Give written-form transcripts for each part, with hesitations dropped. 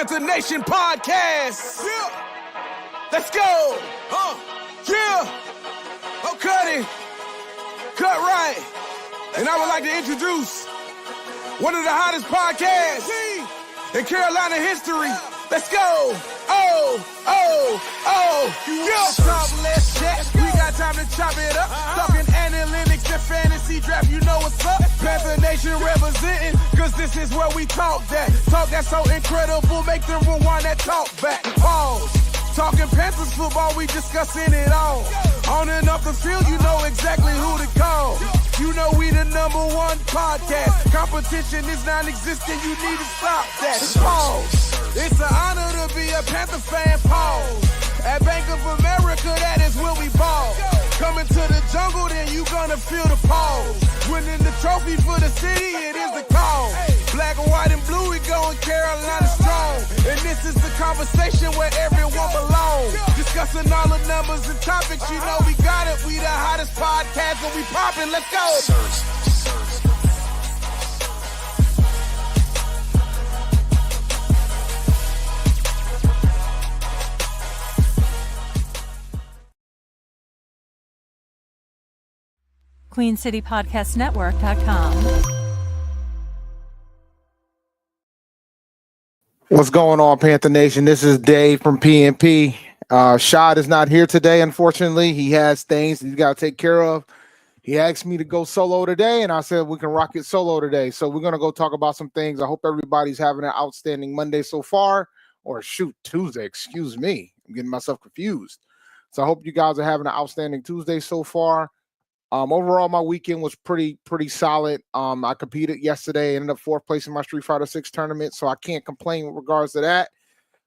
Panther Nation podcast. Yeah. Let's go. Yeah. Oh, cut it. Cut right. And I would like to introduce one of the hottest podcasts in Carolina history. Let's go. Yeah. Talk, let's chat. We got time to chop it up. Talking analytics and fantasy draft. You know what's up. Panther Nation representing, cause this is where we talk that. Talk that's so incredible, make them rewind that talk back. Pause. Talking Panthers football, we discussing it all. On and off the field, you know exactly who to call. You know we the #1 podcast. Competition is non-existent, you need to stop that. Pause. It's an honor to be a Panther fan. Pause. At Bank of America, that is where we ball. Coming to the jungle, then you gonna feel the pause. Winning the trophy for the city, it is the call. Black, white, and blue, we going Carolina strong. And this is the conversation where everyone belongs. Discussing all the numbers and topics, you know we got it. We the hottest podcast, and we poppin', let's go. QueenCityPodcastNetwork.com. What's going on, Panther Nation? This is Dave from PNP. Shad is not here today, unfortunately. He has things he's got to take care of. He asked me to go solo today, and I said we can rock it solo today. So we're going to go talk about some things. I hope everybody's having an outstanding Monday so far. Or shoot, Tuesday, excuse me. I'm getting myself confused. So I hope you guys are having an outstanding Tuesday so far. Overall, my weekend was pretty solid. I competed yesterday, ended up 4th place in my Street Fighter 6 tournament, so I can't complain with regards to that.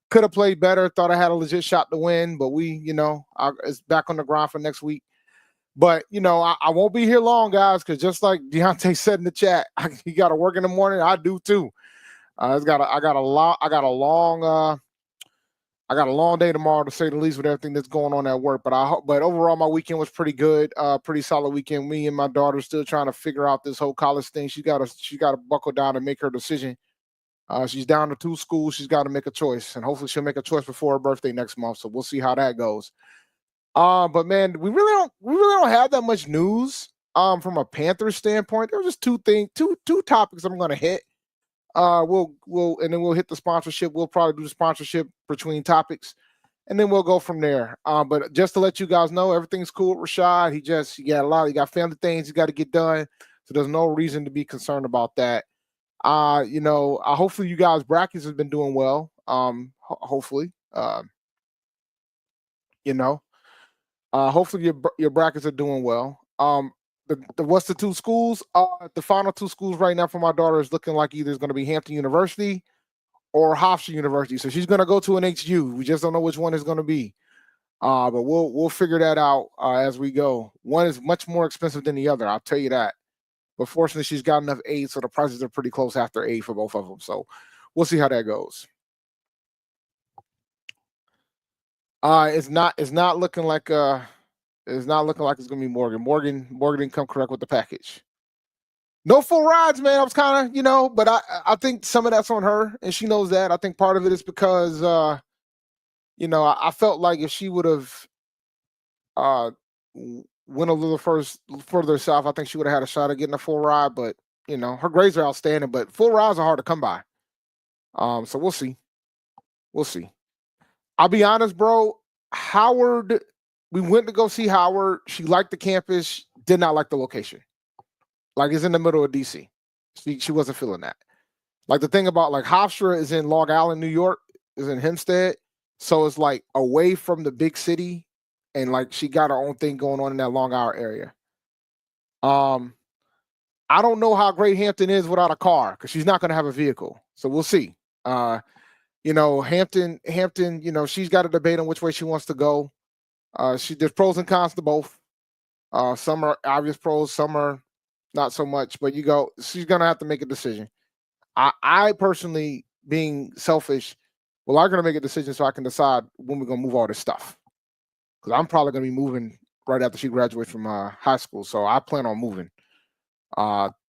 Could have played better. Thought I had a legit shot to win, but it's back on the grind for next week. But I won't be here long, guys, because just like Deontay said in the chat, you got to work in the morning. I do too. I got a long day tomorrow, to say the least, with everything that's going on at work. But overall, my weekend was pretty good. Pretty solid weekend. Me and my daughter still trying to figure out this whole college thing. She got to buckle down and make her decision. She's down to 2 schools. She's got to make a choice, and hopefully she'll make a choice before her birthday next month. So we'll see how that goes. But man, we really don't have that much news. From a Panthers standpoint, there were just two topics I'm going to hit. We'll hit the sponsorship. We'll probably do the sponsorship between topics, and then we'll go from there. But just to let you guys know, everything's cool with Rashad. He got family things he got to get done, so there's no reason to be concerned about that. Hopefully you guys' brackets have been doing well. Hopefully your brackets are doing well. What's the 2 schools? The final 2 schools right now for my daughter is looking like either it's going to be Hampton University or Hofstra University. So she's going to go to an HU. We just don't know which one it's going to be. But we'll figure that out as we go. One is much more expensive than the other, I'll tell you that. But fortunately, she's got enough aid, so the prices are pretty close after aid for both of them. So we'll see how that goes. It's not looking like it's gonna be Morgan. Morgan didn't come correct with the package. No full rides, man. I was kind of, but I think some of that's on her, and she knows that. I think part of it is because I felt like if she would have went a little further south, I think she would have had a shot at getting a full ride. But her grades are outstanding, but full rides are hard to come by. So we'll see. I'll be honest, bro. Howard, we went to go see Howard. She liked the campus, did not like the location. Like, it's in the middle of DC. She wasn't feeling that. Like, the thing about, like, Hofstra is in Long Island, New York, is in Hempstead. So it's like away from the big city, and like she got her own thing going on in that Long Island area. I don't know how great Hampton is without a car, because she's not going to have a vehicle. So we'll see. Hampton, she's got a debate on which way she wants to go. There's pros and cons to both. Some are obvious pros, some are not so much. But she's gonna have to make a decision. I personally, being selfish, I'm gonna make a decision so I can decide when we're gonna move all this stuff. Because I'm probably gonna be moving right after she graduates from high school, so I plan on moving.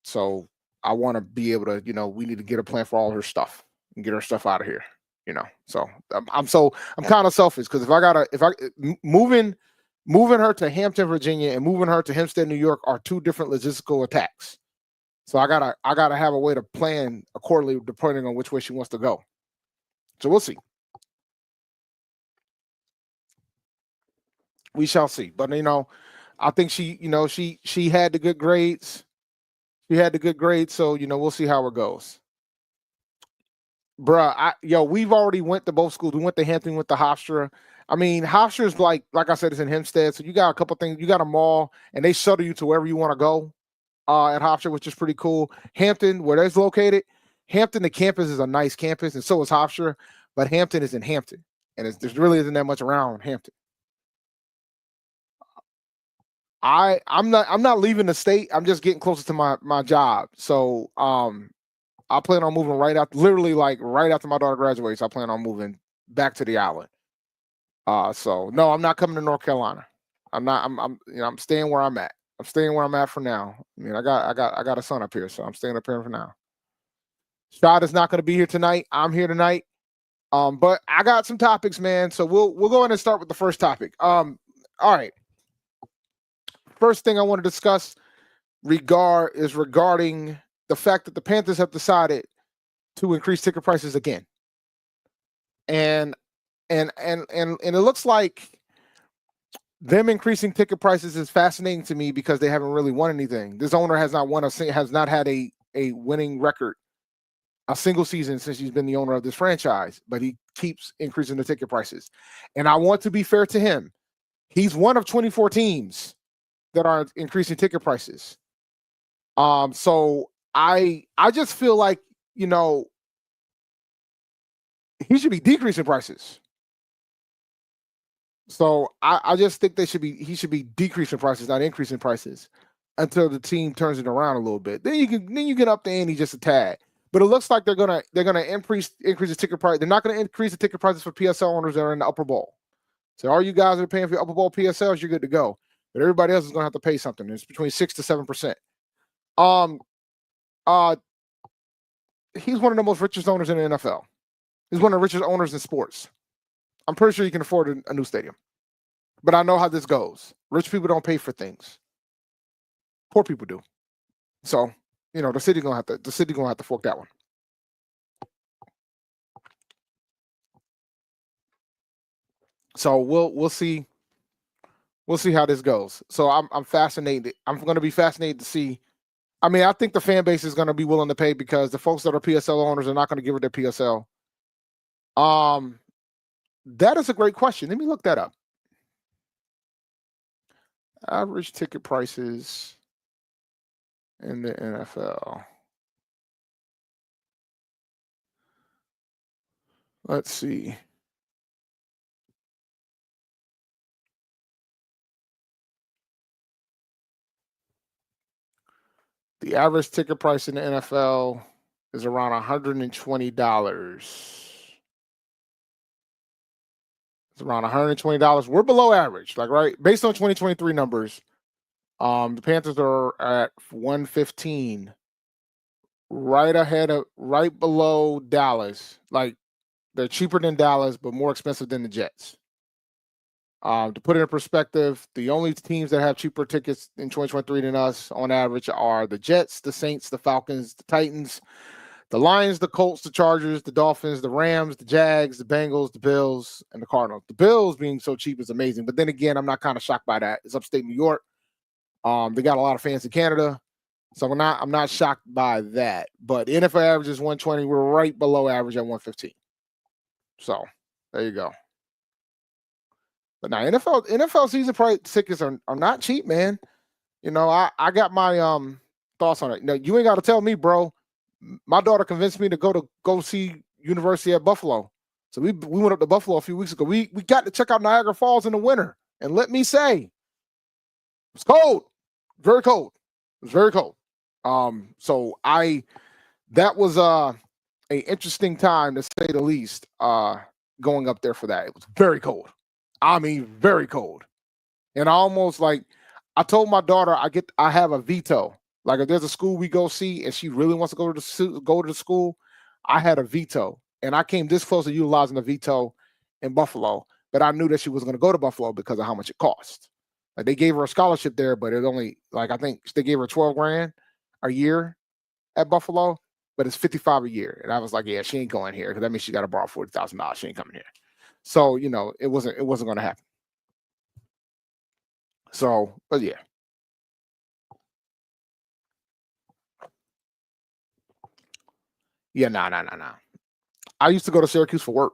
So I want to be able to, we need to get a plan for all her stuff and get her stuff out of here. So I'm kind of selfish because moving her to Hampton, Virginia, and moving her to Hempstead, New York are two different logistical attacks. So I gotta have a way to plan accordingly depending on which way she wants to go. So we'll see. We shall see. But I think she had the good grades. She had the good grades, so we'll see how it goes. Bruh, we've already went to both schools. We went to Hampton, went to Hofstra. I mean, Hofstra's like I said, it's in Hempstead, so you got a couple things. You got a mall, and they shuttle you to wherever you want to go at Hofstra, which is pretty cool. Hampton, where that's located, Hampton, the campus is a nice campus, and so is Hofstra, but Hampton is in Hampton, and there really isn't that much around Hampton. I'm not leaving the state. I'm just getting closer to my job. So I plan on moving literally like right after my daughter graduates. I plan on moving back to the island. So no, I'm not coming to North Carolina. I'm not. I'm staying where I'm at. I'm staying where I'm at for now. I mean, I got a son up here, so I'm staying up here for now. Shad is not going to be here tonight. I'm here tonight. But I got some topics, man. So we'll go ahead and start with the first topic. All right. First thing I want to discuss regarding the fact that the Panthers have decided to increase ticket prices again. And it looks like them increasing ticket prices is fascinating to me because they haven't really won anything. This owner has not had a winning record a single season since he's been the owner of this franchise, but he keeps increasing the ticket prices. And I want to be fair to him. He's one of 24 teams that are increasing ticket prices. So I just feel like, he should be decreasing prices. So I just think he should be decreasing prices, not increasing prices, until the team turns it around a little bit. Then you can up the ante just a tad. But it looks like they're gonna increase the ticket price. They're not gonna increase the ticket prices for PSL owners that are in the upper bowl. So all you guys that are paying for your upper bowl PSLs, you're good to go. But everybody else is gonna have to pay something. It's between 6 to 7%. He's one of the most richest owners in the NFL. He's one of the richest owners in sports. I'm pretty sure you can afford a new stadium. But I know how this goes. Rich people don't pay for things. Poor people do. So, the city's gonna have to fork that one. So we'll see. We'll see how this goes. So I'm fascinated. I'm going to be fascinated to see. I mean, I think the fan base is going to be willing to pay because the folks that are PSL owners are not going to give it their PSL. That is a great question. Let me look that up. Average ticket prices in the NFL. Let's see. The average ticket price in the NFL is around $120. It's around $120. We're below average, right? Based on 2023 numbers, the Panthers are at 115, right below Dallas. Like, they're cheaper than Dallas, but more expensive than the Jets. To put it in perspective, the only teams that have cheaper tickets in 2023 than us on average are the Jets, the Saints, the Falcons, the Titans, the Lions, the Colts, the Chargers, the Dolphins, the Rams, the Jags, the Bengals, the Bills, and the Cardinals. The Bills being so cheap is amazing. But then again, I'm not kind of shocked by that. It's upstate New York. They got a lot of fans in Canada. So I'm not shocked by that. But the NFL average is 120. We're right below average at 115. So there you go. But now NFL season price tickets are not cheap, man. I got my thoughts on it. Now, you ain't got to tell me, bro. My daughter convinced me to go see University at Buffalo. So we went up to Buffalo a few weeks ago. We got to check out Niagara Falls in the winter. And let me say, it's cold. Very cold. It was very cold. So that was a interesting time to say the least, going up there for that. It was very cold. I mean, very cold. And I told my daughter I have a veto. Like, if there's a school we go see and she really wants to go to the school, I had a veto. And I came this close to utilizing the veto in Buffalo, but I knew that she was going to go to Buffalo because of how much it cost. Like they gave her a scholarship there, but it only like I think they gave her 12 grand a year at Buffalo, but it's 55 a year. And I was like, yeah, she ain't going here because that means she got to borrow $40,000. She ain't coming here. So it wasn't going to happen. So, but yeah. Yeah, nah. I used to go to Syracuse for work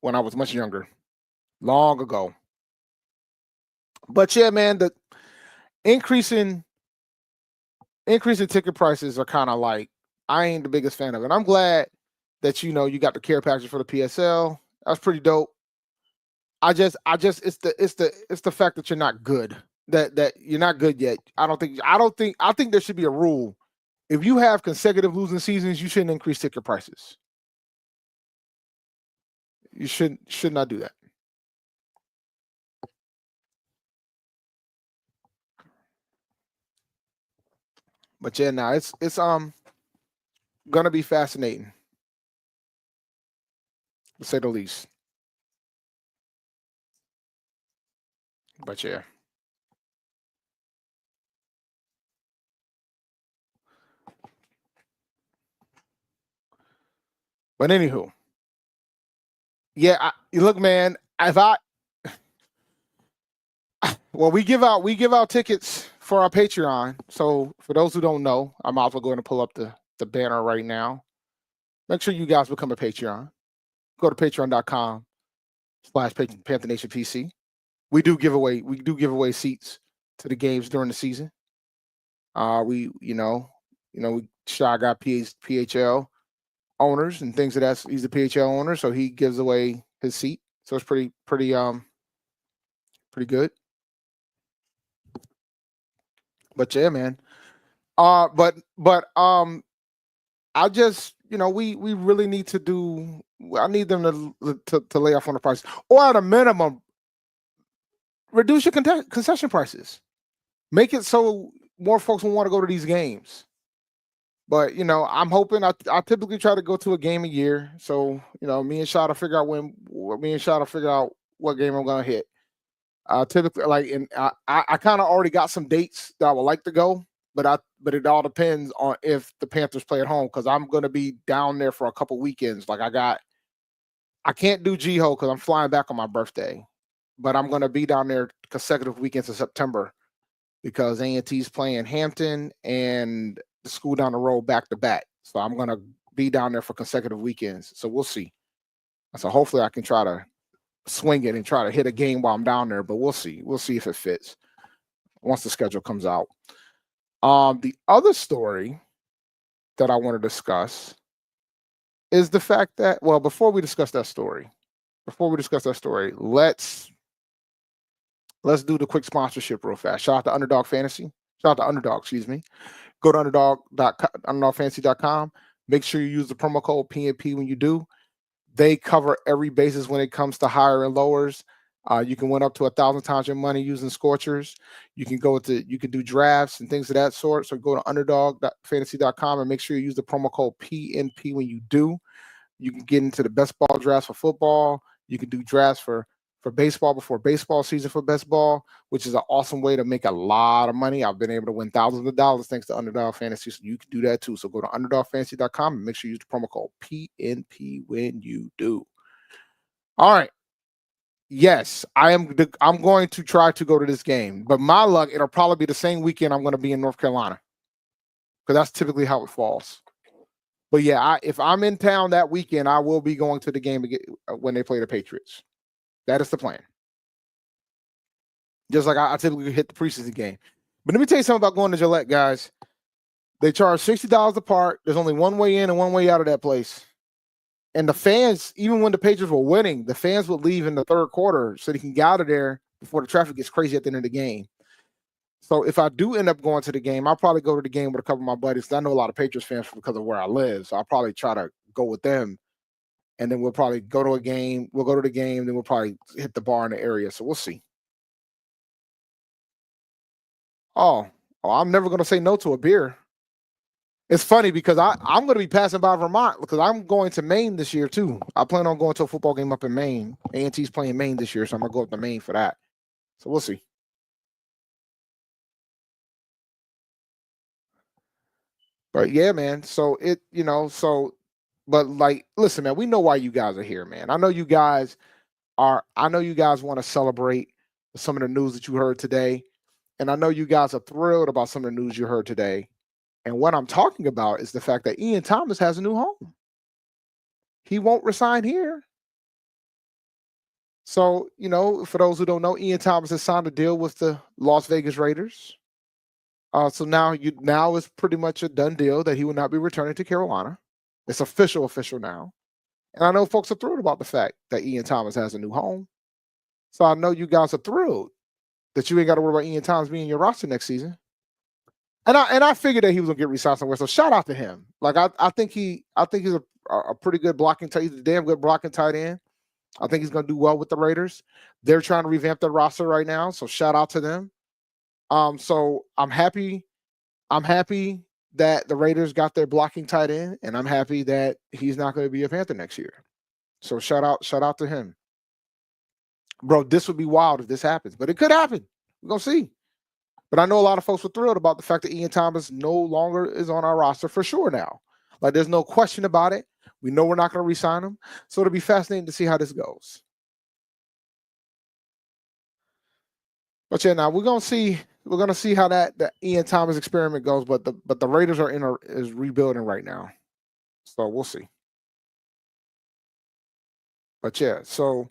when I was much younger, long ago. But yeah, man, the increasing ticket prices are kind of like I ain't the biggest fan of it. I'm glad that you got the care package for the PSL. That's pretty dope. I just it's the fact that you're not good. That you're not good yet. I think there should be a rule. If you have consecutive losing seasons, you shouldn't increase ticket prices. You should not do that. But yeah, now it's gonna be fascinating, to say the least. But yeah. But anywho, yeah, look, man. We give out tickets for our Patreon. So for those who don't know, I'm also going to pull up the banner right now. Make sure you guys become a Patreon. Go to patreon.com/Panther Nation PC. We do give away seats to the games during the season. We Shy got PHL owners and things of that. He's a PHL owner, so he gives away his seat. So it's pretty good. But yeah, man. I just we really need to do. I need them to lay off on the price, or at a minimum, reduce your concession prices. Make it so more folks will want to go to these games. But I'm hoping. I typically try to go to a game a year, so me and Shada figure out what game I'm gonna hit. Typically, I kind of already got some dates that I would like to go, but it all depends on if the Panthers play at home because I'm gonna be down there for a couple weekends. Like I can't do Jiho because I'm flying back on my birthday, but I'm gonna be down there consecutive weekends in September because A&T's playing Hampton and the school down the road back to back. So I'm gonna be down there for consecutive weekends. So we'll see. So hopefully I can try to swing it and try to hit a game while I'm down there, but we'll see. We'll see if it fits once the schedule comes out. The other story that I want to discuss is the fact that, well, before we discuss that story, let's do the quick sponsorship real fast. Shout out to Underdog Fantasy. Shout out to Underdog, excuse me. Go to underdogfantasy.com. Make sure you use the promo code PNP when you do. They cover every basis when it comes to higher and lowers. You can win up to 1,000 times your money using Scorchers. You can do drafts and things of that sort. So go to underdogfantasy.com and make sure you use the promo code PNP when you do. You can get into the best ball drafts for football. You can do drafts for baseball before baseball season for best ball, which is an awesome way to make a lot of money. I've been able to win thousands of dollars thanks to Underdog Fantasy. So you can do that too. So go to underdogfantasy.com and make sure you use the promo code PNP when you do. All right. Yes, I'm going to try to go to this game, but my luck, it'll probably be the same weekend I'm going to be in North Carolina because that's typically how it falls. But yeah, if I'm in town that weekend, I will be going to the game when they play the Patriots. That is the plan. Just like I typically hit the preseason game. But let me tell you something about going to Gillette, guys. They charge $60 a part. There's only one way in and one way out of that place. And the fans, even when the Patriots were winning, the fans would leave in the third quarter so they can get out of there before the traffic gets crazy at the end of the game. So if I do end up going to the game, I'll probably go to the game with a couple of my buddies. I know a lot of Patriots fans because of where I live. So I'll probably try to go with them. And then we'll probably go to a game. We'll go to the game. Then we'll probably hit the bar in the area. So we'll see. Oh, I'm never going to say no to a beer. It's funny because I'm going to be passing by Vermont because I'm going to Maine this year too. I plan on going to a football game up in Maine. A&T's playing Maine this year, so I'm going to go up to Maine for that. So we'll see. But yeah, man. So but like, listen, man, we know why you guys are here, man. I know you guys want to celebrate some of the news that you heard today. And I know you guys are thrilled about some of the news you heard today. And what I'm talking about is the fact that Ian Thomas has a new home. He won't resign here. So, for those who don't know, Ian Thomas has signed a deal with the Las Vegas Raiders. So now it's pretty much a done deal that he will not be returning to Carolina. It's official now. And I know folks are thrilled about the fact that Ian Thomas has a new home. So I know you guys are thrilled that you ain't got to worry about Ian Thomas being in your roster next season. And I figured that he was gonna get re-signed somewhere. So shout out to him. Like I think he's a pretty good blocking tight. He's a damn good blocking tight end. I think he's gonna do well with the Raiders. They're trying to revamp their roster right now. So shout out to them. So I'm happy that the Raiders got their blocking tight end, and I'm happy that he's not going to be a Panther next year. So shout out to him. Bro, this would be wild if this happens, but it could happen. We're going to see. But I know a lot of folks were thrilled about the fact that Ian Thomas no longer is on our roster for sure now. Like, there's no question about it. We know we're not going to re-sign him. So it'll be fascinating to see how this goes. But yeah, now we're gonna see how that Ian Thomas experiment goes. But the Raiders is rebuilding right now, so we'll see. But yeah, so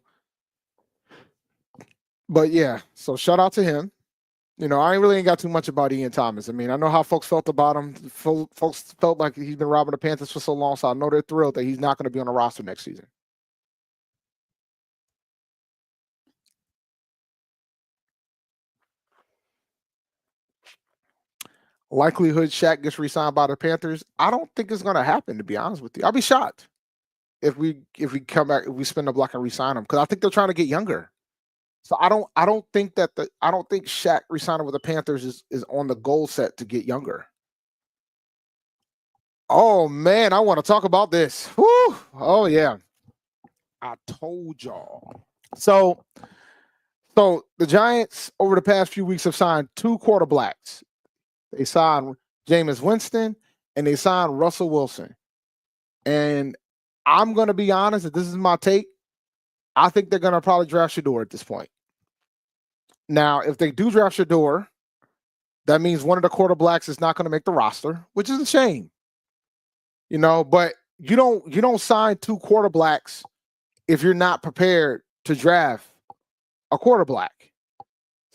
shout out to him. I ain't got too much about Ian Thomas. I mean, I know how folks felt about him. Folks felt like he's been robbing the Panthers for so long, so I know they're thrilled that he's not going to be on the roster next season. Likelihood Shaq gets re-signed by the Panthers. I don't think it's going to happen, to be honest with you. I'll be shocked if we come back, if we spend a block and re-sign him, because I think they're trying to get younger. So I don't think Shaq re-signing with the Panthers is on the goal set to get younger. Oh man, I want to talk about this. Whew. Oh yeah. I told y'all. So the Giants over the past few weeks have signed 2 quarterbacks. They signed Jameis Winston and they signed Russell Wilson. And I'm going to be honest, if this is my take, I think they're going to probably draft Shador at this point. Now, if they do draft Shador, that means one of the quarterbacks is not going to make the roster, which is a shame. But you don't sign 2 quarterbacks if you're not prepared to draft a quarterback.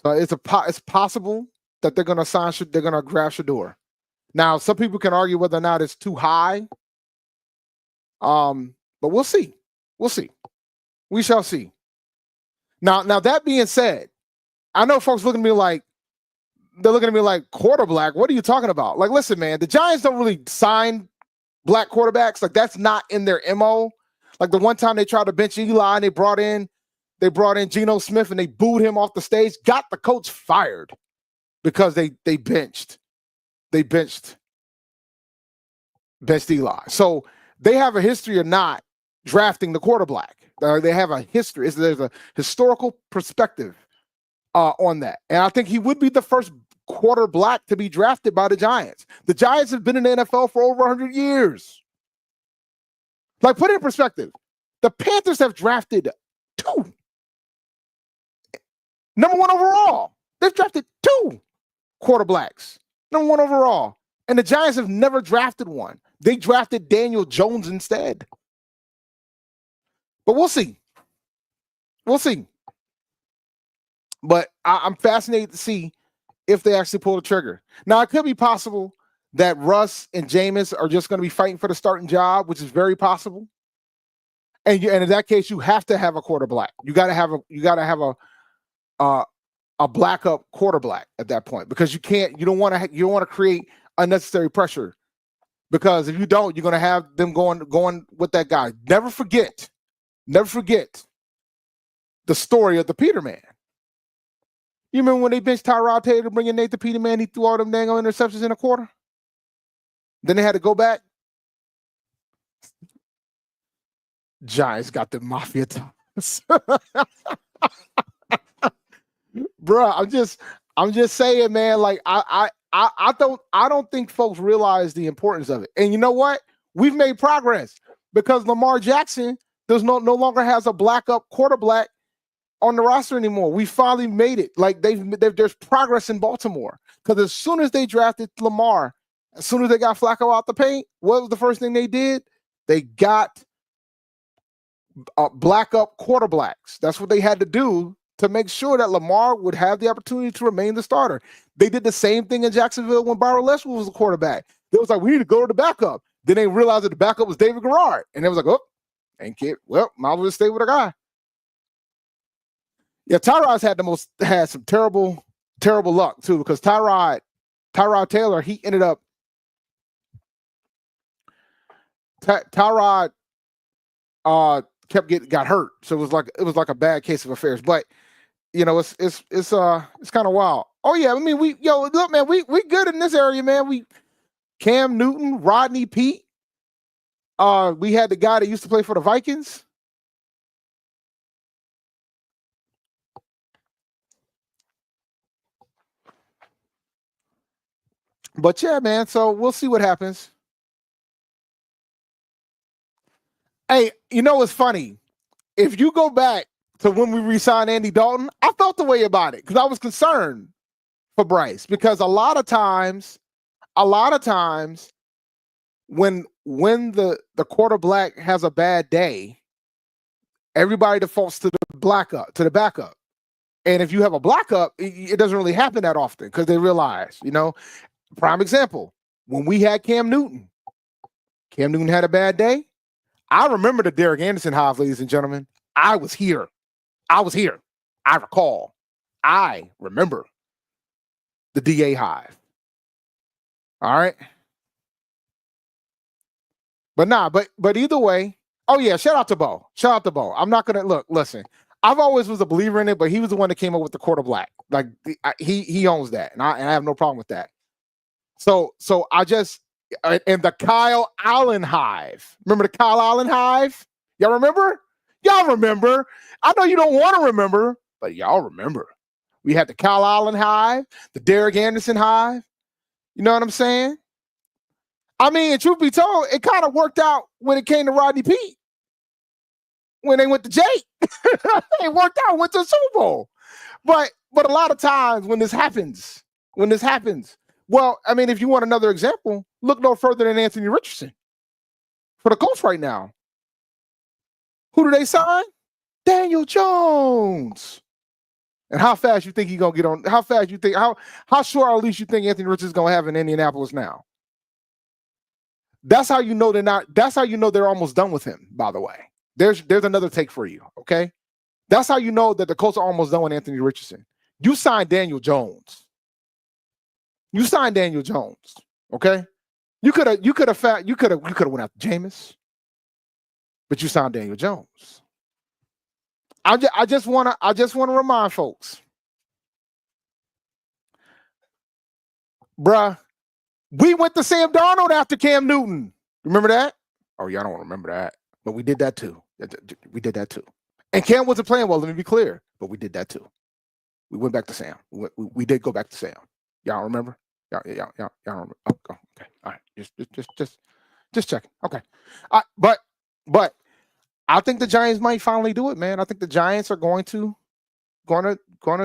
So it's possible that they're going to draft Shador. Now, some people can argue whether or not it's too high. But we'll see. We'll see. We shall see. Now that being said, I know folks looking at me like quarterback. What are you talking about? Like, listen, man, the Giants don't really sign black quarterbacks. Like, that's not in their MO. Like the one time they tried to bench Eli and they brought in Geno Smith and they booed him off the stage, got the coach fired because they benched Eli. So they have a history of not drafting the quarterback. They have a history. There's a historical perspective on that. And I think he would be the first quarterback to be drafted by the Giants. The Giants have been in the NFL for over 100 years. Like, put it in perspective. The Panthers have drafted 2. Number 1 overall. They've drafted 2 quarterbacks. Number 1 overall. And the Giants have never drafted one. They drafted Daniel Jones instead. But we'll see. We'll see. But I'm fascinated to see if they actually pull the trigger. Now, it could be possible that Russ and Jameis are just going to be fighting for the starting job, which is very possible. And in that case, you have to have a quarterback. You got to have a backup quarterback at that point, because you don't want to create unnecessary pressure, because if you don't, you're going to have them going with that guy. Never forget the story of the Peterman. You remember when they benched Tyrod Taylor to bring in Nathan Peterman? He threw all them dang interceptions in a quarter. Then they had to go back. Giants got the mafia ties. Bruh, I'm just saying, man. Like I don't think folks realize the importance of it. And you know what? We've made progress because Lamar Jackson no longer has a black up quarterback on the roster anymore. We finally made it. Like there's progress in Baltimore because as soon as they drafted Lamar, as soon as they got Flacco out the paint, what was the first thing they did? They got black up quarterbacks. That's what they had to do to make sure that Lamar would have the opportunity to remain the starter. They did the same thing in Jacksonville when Byron Leftwich was the quarterback. They was like, we need to go to the backup. Then they realized that the backup was David Garrard. And they was like, oh, ain't kid. Well, might as well stay with a guy. Yeah, Tyrod's had some terrible luck too, because Tyrod Taylor, he ended up Tyrod got hurt. So it was like a bad case of affairs. But you know, it's kind of wild. Oh yeah, I mean look, man, we good in this area, man. We Cam Newton, Rodney Peete. We had the guy that used to play for the Vikings. But yeah, man, so we'll see what happens. Hey, you know what's funny? If you go back to when we re-signed Andy Dalton, I felt the way about it because I was concerned for Bryce because a lot of times when the quarterback has a bad day, everybody defaults to the backup. And if you have a backup, it doesn't really happen that often because they realize, you know, prime example, when we had Cam Newton had a bad day. I remember the Derek Anderson hive, ladies and gentlemen. I was here. I recall. I remember the DA hive. All right. But either way, oh yeah, shout out to Bo. I'm not gonna listen. I've always was a believer in it, but he was the one that came up with the quarterback. Like he owns that, and I have no problem with that. So I just and the Kyle Allen hive. Remember the Kyle Allen hive? Y'all remember? Y'all remember? I know you don't want to remember, but y'all remember. We had the Kyle Allen hive, the Derek Anderson hive. You know what I'm saying? I mean, truth be told, it kind of worked out when it came to Rodney Peete. When they went to Jake, it worked out, went to the Super Bowl. But a lot of times when this happens, well, I mean, if you want another example, look no further than Anthony Richardson for the Colts right now. Who do they sign? Daniel Jones. And how fast you think he's gonna get on? How fast you think? How short at least you think Anthony Richardson's gonna have in Indianapolis now? That's how you know they're not. That's how you know they're almost done with him. By the way, there's another take for you. Okay, that's how you know that the Colts are almost done with Anthony Richardson. You signed Daniel Jones. Okay, you could have went after Jameis, but you signed Daniel Jones. I just want to remind folks, bruh. We went to Sam Darnold after Cam Newton. Remember that? Oh, y'all don't remember that. But we did that too. And Cam wasn't playing well, let me be clear. But we did that too. We went back to Sam. We did go back to Sam. Y'all remember? Y'all remember? Oh, okay. All right. Just checking. Okay. But I think the Giants might finally do it, man. I think the Giants are going to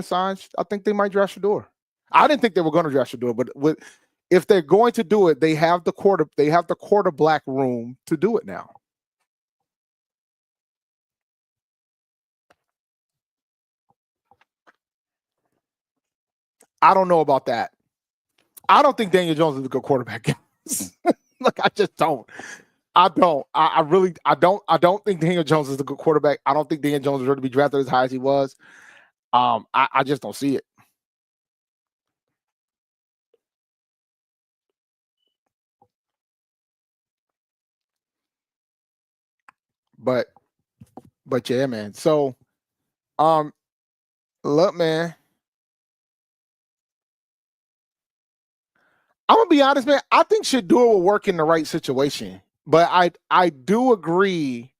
sign. I think they might draft Shador. I didn't think they were going to draft Shador, but if they're going to do it, they have the quarterback room to do it now. I don't know about that. I don't think Daniel Jones is a good quarterback. Look, I just don't. I don't. I really don't think Daniel Jones is a good quarterback. I don't think Daniel Jones is ready to be drafted as high as he was. I just don't see it. But yeah, man. So, look, man. I'm gonna be honest, man. I think Shador will work in the right situation, but I do agree.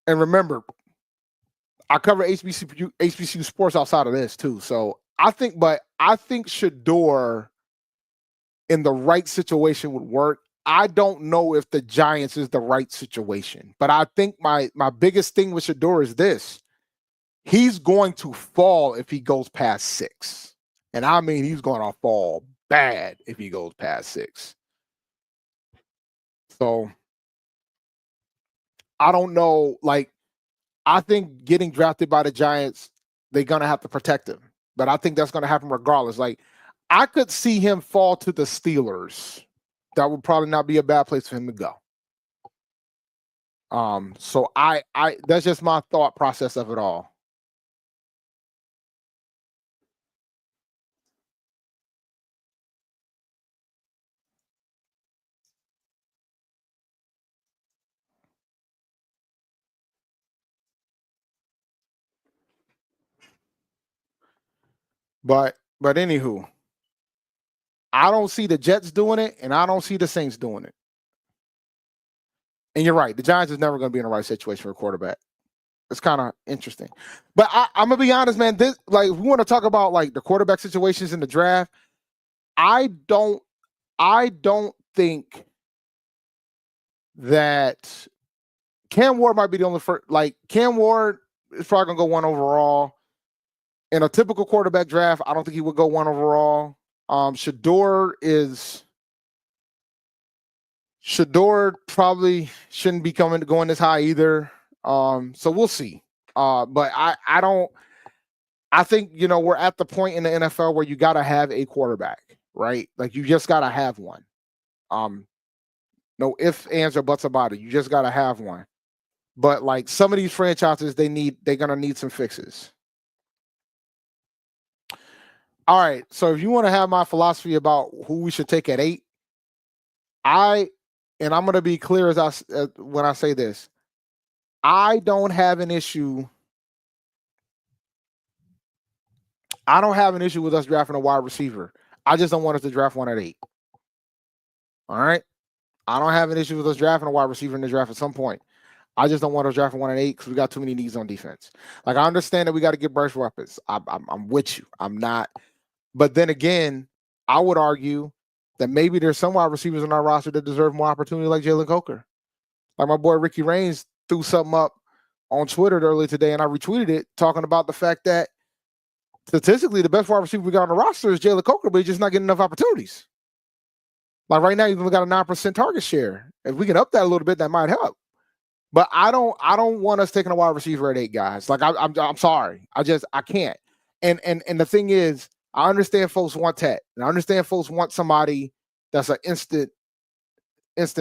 And remember, I cover HBCU sports outside of this too. So I think Shador in the right situation would work. I don't know if the Giants is the right situation, but I think my biggest thing with Shador is this: he's going to fall if he goes past 6, and I mean he's going to fall bad if he goes past 6. So I don't know. Like, I think getting drafted by the Giants, they're gonna have to protect him, but I think that's gonna happen regardless. Like, I could see him fall to the Steelers. That would probably not be a bad place for him to go. So I that's just my thought process of it all. But anywho, I don't see the Jets doing it, and I don't see the Saints doing it. And you're right, the Giants is never going to be in the right situation for a quarterback. It's kind of interesting. But I'm gonna be honest, man. This, like, if we want to talk about like the quarterback situations in the draft, I don't think that Cam Ward might be the only first. Like, Cam Ward is probably gonna go 1 overall. In a typical quarterback draft, I don't think he would go 1 overall. Shador probably shouldn't be going this high either. So we'll see. But I think, we're at the point in the NFL where you gotta have a quarterback, right? Like, you just gotta have one. No ifs, ands, or buts about it. You just gotta have one. But like some of these franchises, they're gonna need some fixes. All right. So if you want to have my philosophy about who we should take at 8, I'm gonna be clear when I say this. I don't have an issue. I don't have an issue with us drafting a wide receiver. I just don't want us to draft one at 8. All right. I don't have an issue with us drafting a wide receiver in the draft at some point. I just don't want us drafting one at 8 because we got too many needs on defense. Like, I understand that we got to get burst weapons. I'm with you. I'm not. But then again, I would argue that maybe there's some wide receivers on our roster that deserve more opportunity, like Jalen Coker. Like my boy Ricky Raines threw something up on Twitter earlier today, and I retweeted it talking about the fact that statistically the best wide receiver we got on the roster is Jalen Coker, but he's just not getting enough opportunities. Like right now, he's only got a 9% target share. If we can up that a little bit, that might help. But I don't want us taking a wide receiver at 8, guys. Like I'm sorry, I can't. And the thing is, I understand folks want that, and I understand folks want somebody that's an instant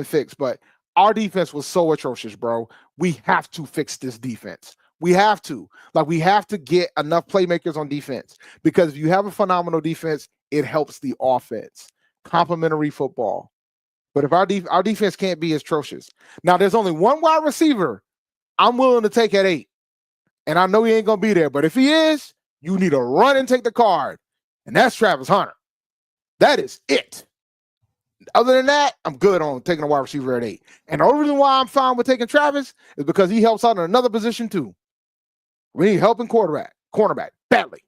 fix. But our defense was so atrocious, bro. We have to fix this defense. We have to. Like, we have to get enough playmakers on defense, because if you have a phenomenal defense, it helps the offense. Complementary football. But if our defense can't be atrocious. Now, there's only one wide receiver I'm willing to take at 8. And I know he ain't going to be there. But if he is, you need to run and take the card. And that's Travis Hunter. That is it. Other than that, I'm good on taking a wide receiver at 8. And the only reason why I'm fine with taking Travis is because he helps out in another position too. We need help in cornerback, badly.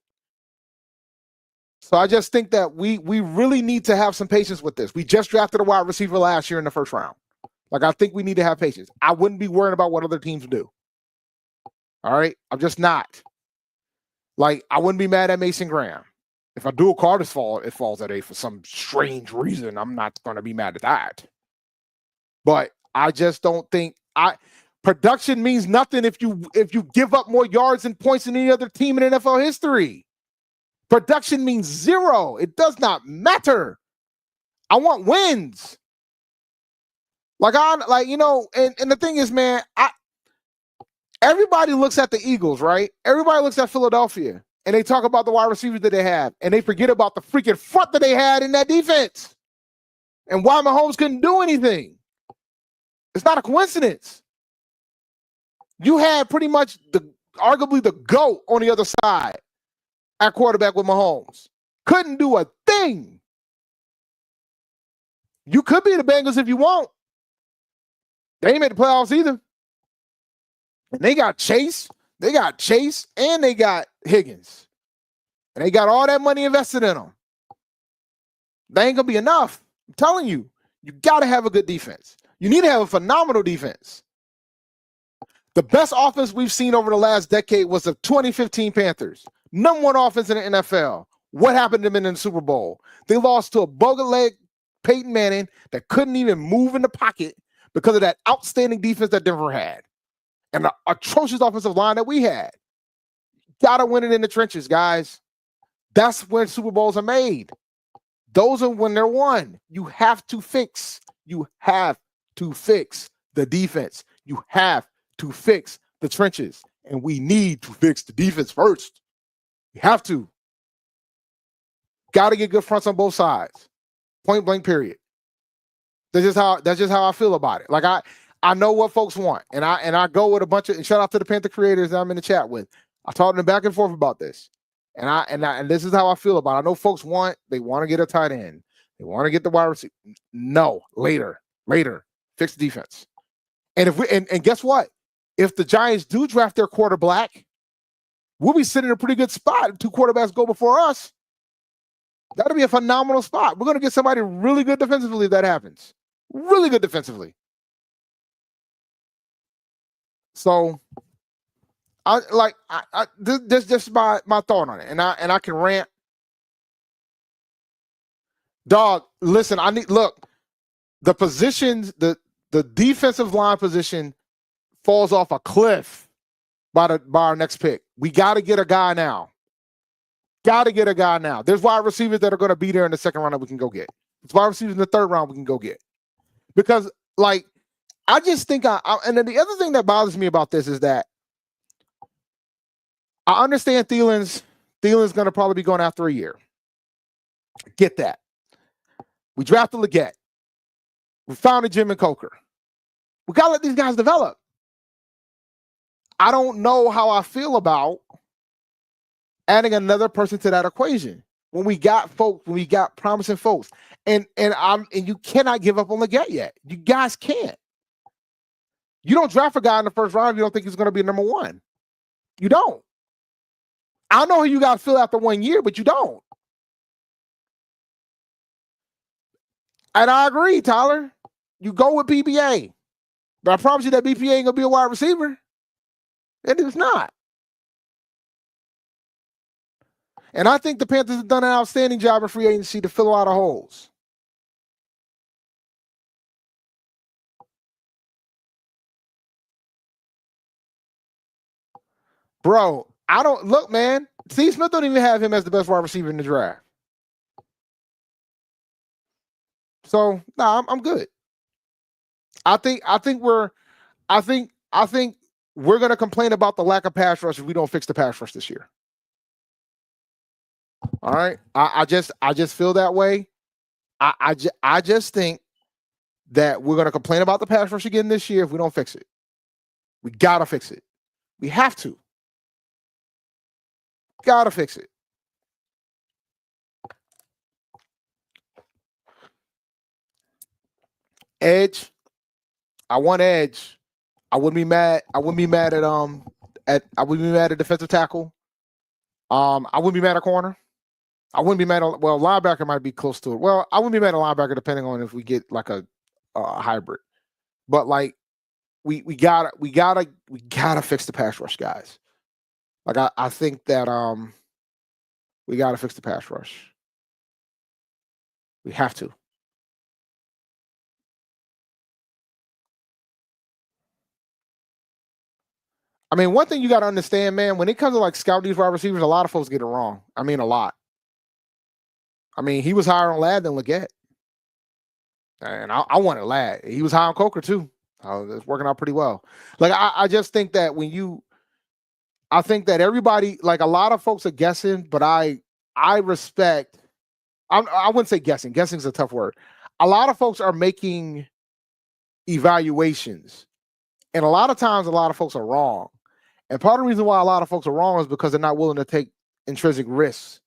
So I just think that we really need to have some patience with this. We just drafted a wide receiver last year in the first round. Like, I think we need to have patience. I wouldn't be worried about what other teams do. All right? I'm just not. Like, I wouldn't be mad at Mason Graham. If I do a card, it falls at 8 for some strange reason. I'm not going to be mad at that. But I just don't think production means nothing if you give up more yards and points than any other team in NFL history. Production means 0. It does not matter. I want wins. And the thing is, man, everybody looks at the Eagles, right? Everybody looks at Philadelphia, and they talk about the wide receivers that they have, and they forget about the freaking front that they had in that defense and why Mahomes couldn't do anything. It's not a coincidence. You had pretty much arguably the GOAT on the other side at quarterback with Mahomes. Couldn't do a thing. You could be the Bengals if you want. They ain't made the playoffs either. And they got Chase, and they got Higgins. And they got all that money invested in them. They ain't gonna be enough. I'm telling you, you gotta have a good defense. You need to have a phenomenal defense. The best offense we've seen over the last decade was the 2015 Panthers. Number one offense in the NFL. What happened to them in the Super Bowl? They lost to a bugger-leg Peyton Manning that couldn't even move in the pocket because of that outstanding defense that Denver had and the atrocious offensive line that we had. Gotta win it in the trenches, guys. That's when Super Bowls are made. Those are when they're won. You have to fix the defense. You have to fix the trenches. And we need to fix the defense first. We have to. Got to get good fronts on both sides. Point blank, period. That's just how I feel about it. Like I know what folks want. And I go with a bunch of, and shout out to the Panther creators that I'm in the chat with. I talked to them back and forth about this. And this is how I feel about it. I know folks want to get a tight end. They want to get the wide receiver. No, later. Fix the defense. And if we and guess what? If the Giants do draft their quarterback, we'll be sitting in a pretty good spot if two quarterbacks go before us. That'll be a phenomenal spot. We're going to get somebody really good defensively if that happens. Really good defensively. So this just my thought on it, and I can rant. Dog, listen, the positions, the defensive line position falls off a cliff by our next pick. We got to get a guy now. There's wide receivers that are going to be there in the second round that we can go get. There's wide receivers in the third round we can go get. Because, I just think and then the other thing that bothers me about this is that I understand Thielen's going to probably be going after a year. Get that. We drafted Leggett. We found a Jim and Coker. We got to let these guys develop. I don't know how I feel about adding another person to that equation when we got promising folks. And you cannot give up on Leggett yet. You guys can't. You don't draft a guy in the first round if you don't think he's going to be number one. You don't. I know who you got to fill after 1 year, but you don't. And I agree, Tyler. You go with BBA. But I promise you that BPA ain't going to be a wide receiver. And it's not. And I think the Panthers have done an outstanding job in free agency to fill a lot of holes. Bro, man. Steve Smith don't even have him as the best wide receiver in the draft. So, I'm good. I think we're going to complain about the lack of pass rush if we don't fix the pass rush this year. All right. I just feel that way. I just think that we're going to complain about the pass rush again this year if we don't fix it. We got to fix it. We have to. Got to fix it. Edge. I want edge. I wouldn't be mad. I wouldn't be mad at defensive tackle. I wouldn't be mad at corner. I wouldn't be mad at, linebacker might be close to it. Well, I wouldn't be mad at linebacker depending on if we get like a hybrid. But we gotta fix the pass rush, guys. Like I think that we gotta fix the pass rush. We have to. I mean, one thing you got to understand, man, when it comes to scouting these wide receivers, a lot of folks get it wrong. I mean, a lot. I mean, he was higher on Ladd than Leggett. And I wanted Ladd. He was high on Coker, too. It's working out pretty well. I just think that I think that everybody, a lot of folks are guessing, but I respect, I wouldn't say guessing. Guessing is a tough word. A lot of folks are making evaluations. And a lot of times, a lot of folks are wrong. And part of the reason why a lot of folks are wrong is because they're not willing to take intrinsic risks.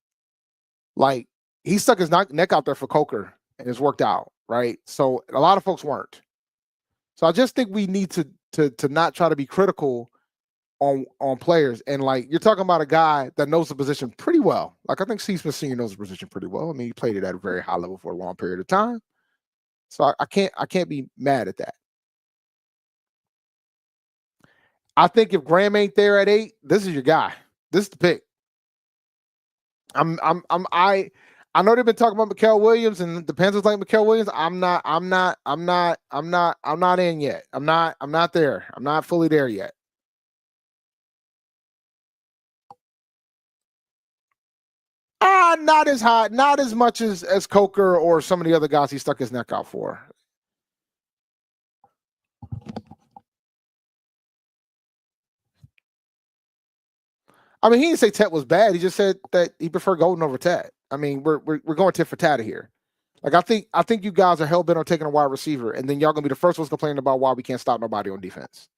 He stuck his neck out there for Coker and it's worked out, right? So a lot of folks weren't. So I just think we need to not try to be critical on players. And like you're talking about a guy that knows the position pretty well. Like I think Steve Smith Sr. knows the position pretty well. I mean, he played it at a very high level for a long period of time. So I can't be mad at that. I think if Graham ain't there at 8, this is your guy. This is the pick. I know they've been talking about Mikael Williams and the Panthers like Mikael Williams. I'm not in yet. I'm not there. I'm not fully there yet. Not as high, not as much as Coker or some of the other guys he stuck his neck out for. I mean, he didn't say Tet was bad. He just said that he preferred Golden over Tet. I mean, we're going tit for tat here. Like I think you guys are hell bent on taking a wide receiver, and then y'all gonna be the first ones complaining about why we can't stop nobody on defense.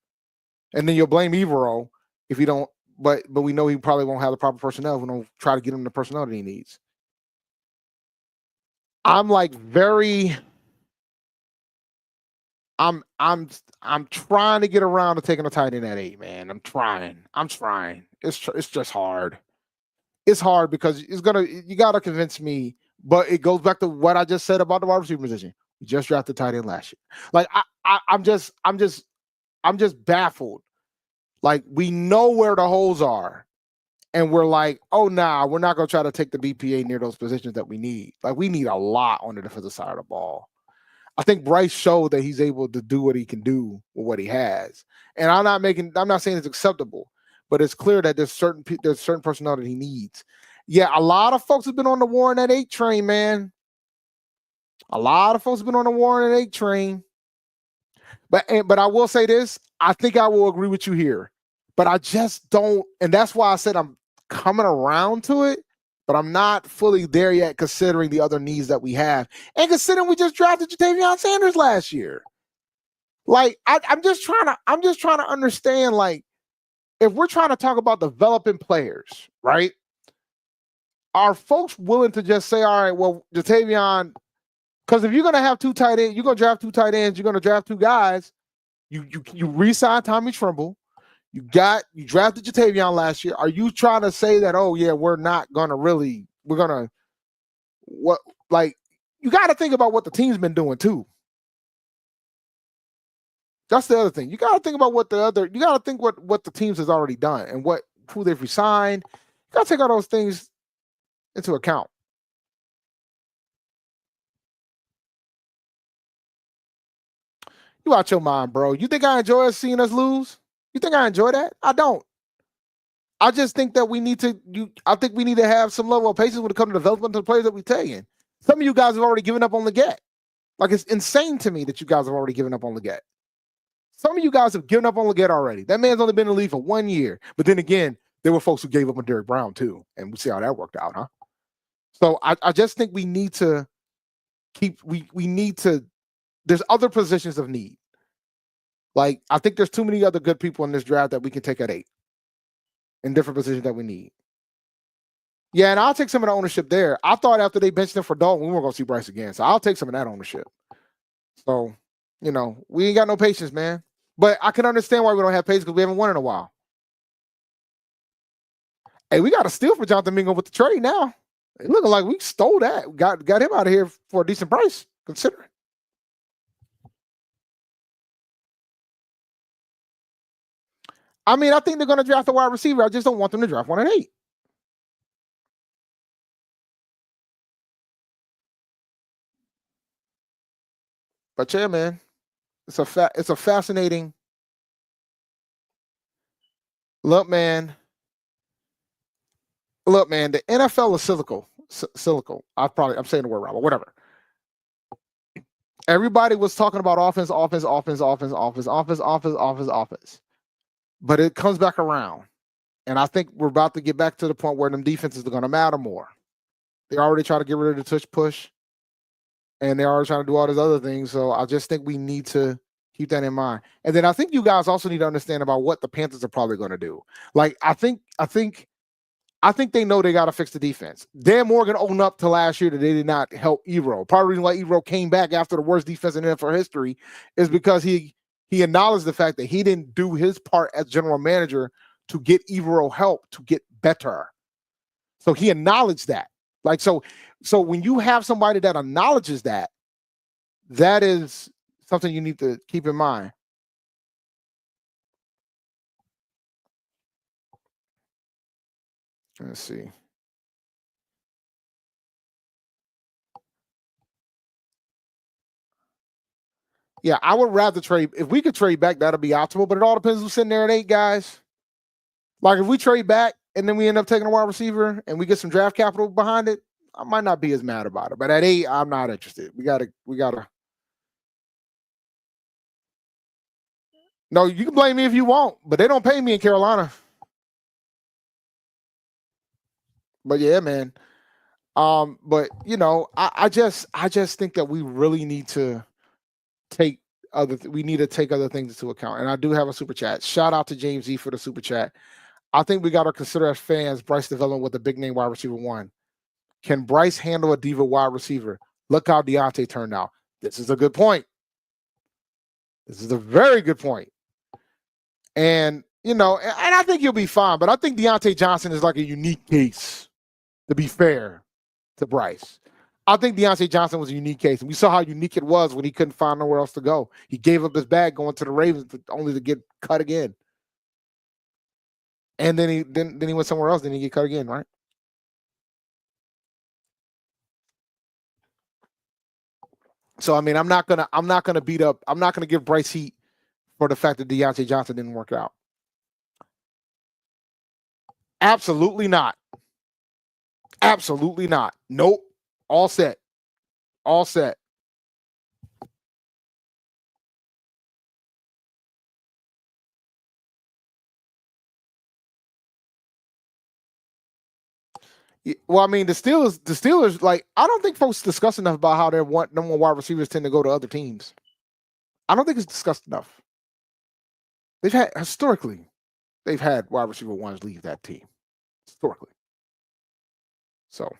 And then you'll blame Evero if you don't. But we know he probably won't have the proper personnel. We don't try to get him the personnel that he needs. I'm like very. I'm trying to get around to taking a tight end at 8, man. I'm trying. It's just hard. It's hard because you gotta convince me. But it goes back to what I just said about the wide receiver position. We just drafted tight end last year. Like I'm just baffled. Like we know where the holes are, and we're like, oh nah, we're not gonna try to take the BPA near those positions that we need. Like we need a lot on the defensive side of the ball. I think Bryce showed that he's able to do what he can do with what he has. And I'm not saying it's acceptable, but it's clear that there's certain personnel that he needs. Yeah, a lot of folks have been on the Warren at 8 train, man. A lot of folks have been on the Warren at 8 train. But I will say this, I think I will agree with you here. But I just don't, and that's why I said I'm coming around to it, but I'm not fully there yet considering the other needs that we have. And considering we just drafted Jatavion Sanders last year. Like, I'm just trying to understand, like, if we're trying to talk about developing players, right? Are folks willing to just say, all right, well, Jatavion, because if you're going to have 2 tight ends, you're going to draft 2 tight ends, you're going to draft 2 guys, you re-signed Tommy Tremble, you drafted Jatavion last year. Are you trying to say that, oh, yeah, we're going to, what, like, you got to think about what the team's been doing, too. That's the other thing. You got to think about what the teams has already done and who they've resigned. You got to take all those things into account. You out your mind, bro. You think I enjoy seeing us lose? You think I enjoy that? I don't. I just think that we need to have some level of patience when it comes to development of the players that we're taking. Some of you guys have already given up on Leggett. Like, it's insane to me that you guys have already given up on Leggett. Some of you guys have given up on Leggett already. That man's only been in the league for 1 year. But then again, there were folks who gave up on Derrick Brown too. And we see how that worked out, huh? So I just think we need to there's other positions of need. Like, I think there's too many other good people in this draft that we can take at 8 in different positions that we need. Yeah, and I'll take some of the ownership there. I thought after they benched him for Dalton, we weren't going to see Bryce again. So I'll take some of that ownership. So, we ain't got no patience, man. But I can understand why we don't have patience because we haven't won in a while. Hey, we got a steal for Jonathan Mingo with the trade now. It looking like we stole that. We got him out of here for a decent price, considering. I mean, I think they're going to draft a wide receiver. I just don't want them to draft one at 8. But yeah, man, it's a fascinating look, man. Look, man, the NFL is cyclical. I'm saying the word wrong, but whatever. Everybody was talking about offense. But it comes back around. And I think we're about to get back to the point where them defenses are going to matter more. They already try to get rid of the touch push. And they're already trying to do all these other things. So I just think we need to keep that in mind. And then I think you guys also need to understand about what the Panthers are probably going to do. Like, I think I think they know they got to fix the defense. Dan Morgan owned up to last year that they did not help Ebro. Part of the reason why Ebro came back after the worst defense in NFL history is because he acknowledged the fact that he didn't do his part as general manager to get Ebro help to get better. So he acknowledged that. Like so when you have somebody that acknowledges that, that is something you need to keep in mind. Let's see. Yeah, I would rather trade. If we could trade back, that'll be optimal. But it all depends who's sitting there at 8, guys. Like if we trade back and then we end up taking a wide receiver and we get some draft capital behind it, I might not be as mad about it. But at 8, I'm not interested. We gotta. No, you can blame me if you want, but they don't pay me in Carolina. But yeah, man. But I just think that we really need to take we need to take other things into account. And I do have a super chat. Shout out to James E for the super chat. I think we got to consider as fans Bryce development with a big name wide receiver 1. Can Bryce handle a diva wide receiver? Look how Deontay turned out. This is a good point. This is a very good point. And and I think he'll be fine. But I think Deontay Johnson is like a unique case, to be fair to Bryce. I think Deontay Johnson was a unique case. And we saw how unique it was when he couldn't find nowhere else to go. He gave up his bag going to the Ravens only to get cut again. And then he went somewhere else, then he get cut again, right? So I mean, I'm not gonna give Bryce heat for the fact that Deontay Johnson didn't work out. Absolutely not. Absolutely not. Nope. All set. All set. Well, I mean, the Steelers, like, I don't think folks discuss enough about how their number one wide receivers tend to go to other teams. I don't think it's discussed enough. They've had wide receiver 1s leave that team historically. So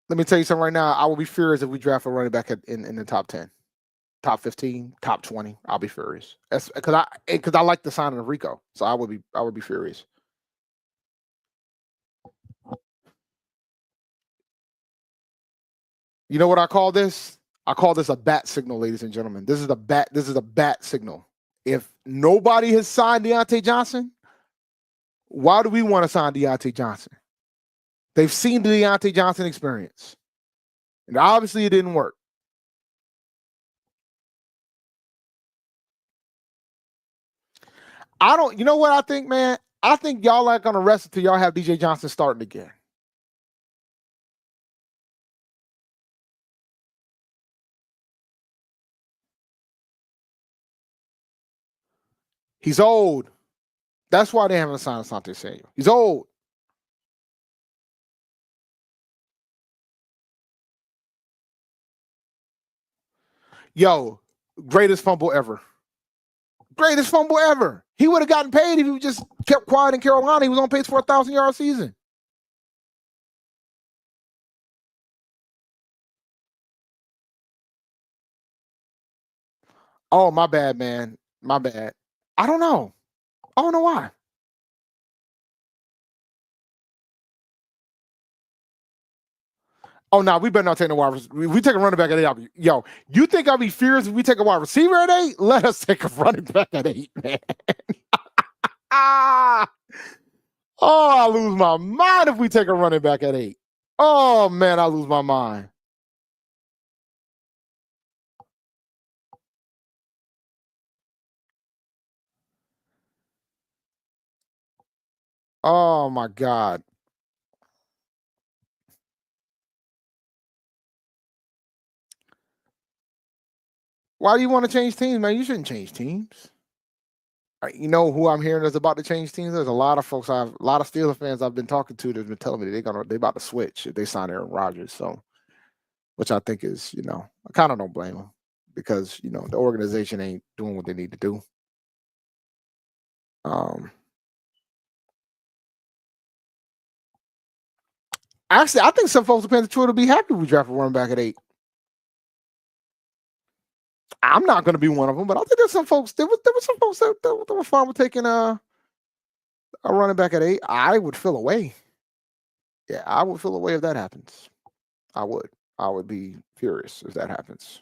let me tell you something right now. I will be furious if we draft a running back in the top 10, top 15, top 20. I'll be furious. That's because I like the signing of Rico. So I would be furious. You know what I call this? I call this a bat signal, ladies and gentlemen. This is a bat signal. If nobody has signed Deontay Johnson, why do we want to sign Deontay Johnson? They've seen the Deontay Johnson experience. And obviously it didn't work. You know what I think, man? I think y'all aren't going to rest until y'all have DJ Johnson starting again. He's old. That's why they haven't signed Asante Samuel. He's old. Yo, greatest fumble ever. Greatest fumble ever. He would have gotten paid if he just kept quiet in Carolina. He was on pace for a 1,000-yard season. Oh, my bad, man. My bad. I don't know. I don't know why. Oh, no, we better not take a wide receiver. We take a running back at 8. Yo, you think I'll be furious if we take a wide receiver at 8? Let us take a running back at 8, man. Oh, I lose my mind if we take a running back at 8. Oh, man, I lose my mind. Oh, my God. Why do you want to change teams, man? You shouldn't change teams. You know who I'm hearing is about to change teams? There's a lot of folks a lot of Steelers fans I've been talking to that's been telling me they about to switch if they sign Aaron Rodgers. So, which I think is, I kind of don't blame them because the organization ain't doing what they need to do. Um, Actually, I think some folks at Panthers will be happy we draft a running back at 8. I'm not going to be one of them, but I think there's some folks. There was some folks that were fine with taking a running back at 8. I would feel away. Yeah, I would feel away if that happens. I would. I would be furious if that happens.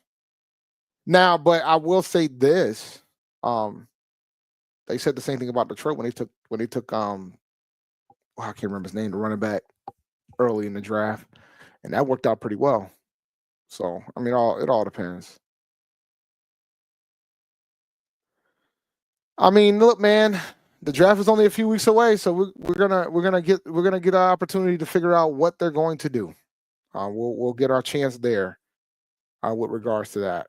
Now, but I will say this. They said the same thing about Detroit when they took I can't remember his name, the running back early in the draft, and that worked out pretty well. So I mean, it all depends. I mean, look, man, the draft is only a few weeks away, so we're gonna get an opportunity to figure out what they're going to do. We'll get our chance there with regards to that.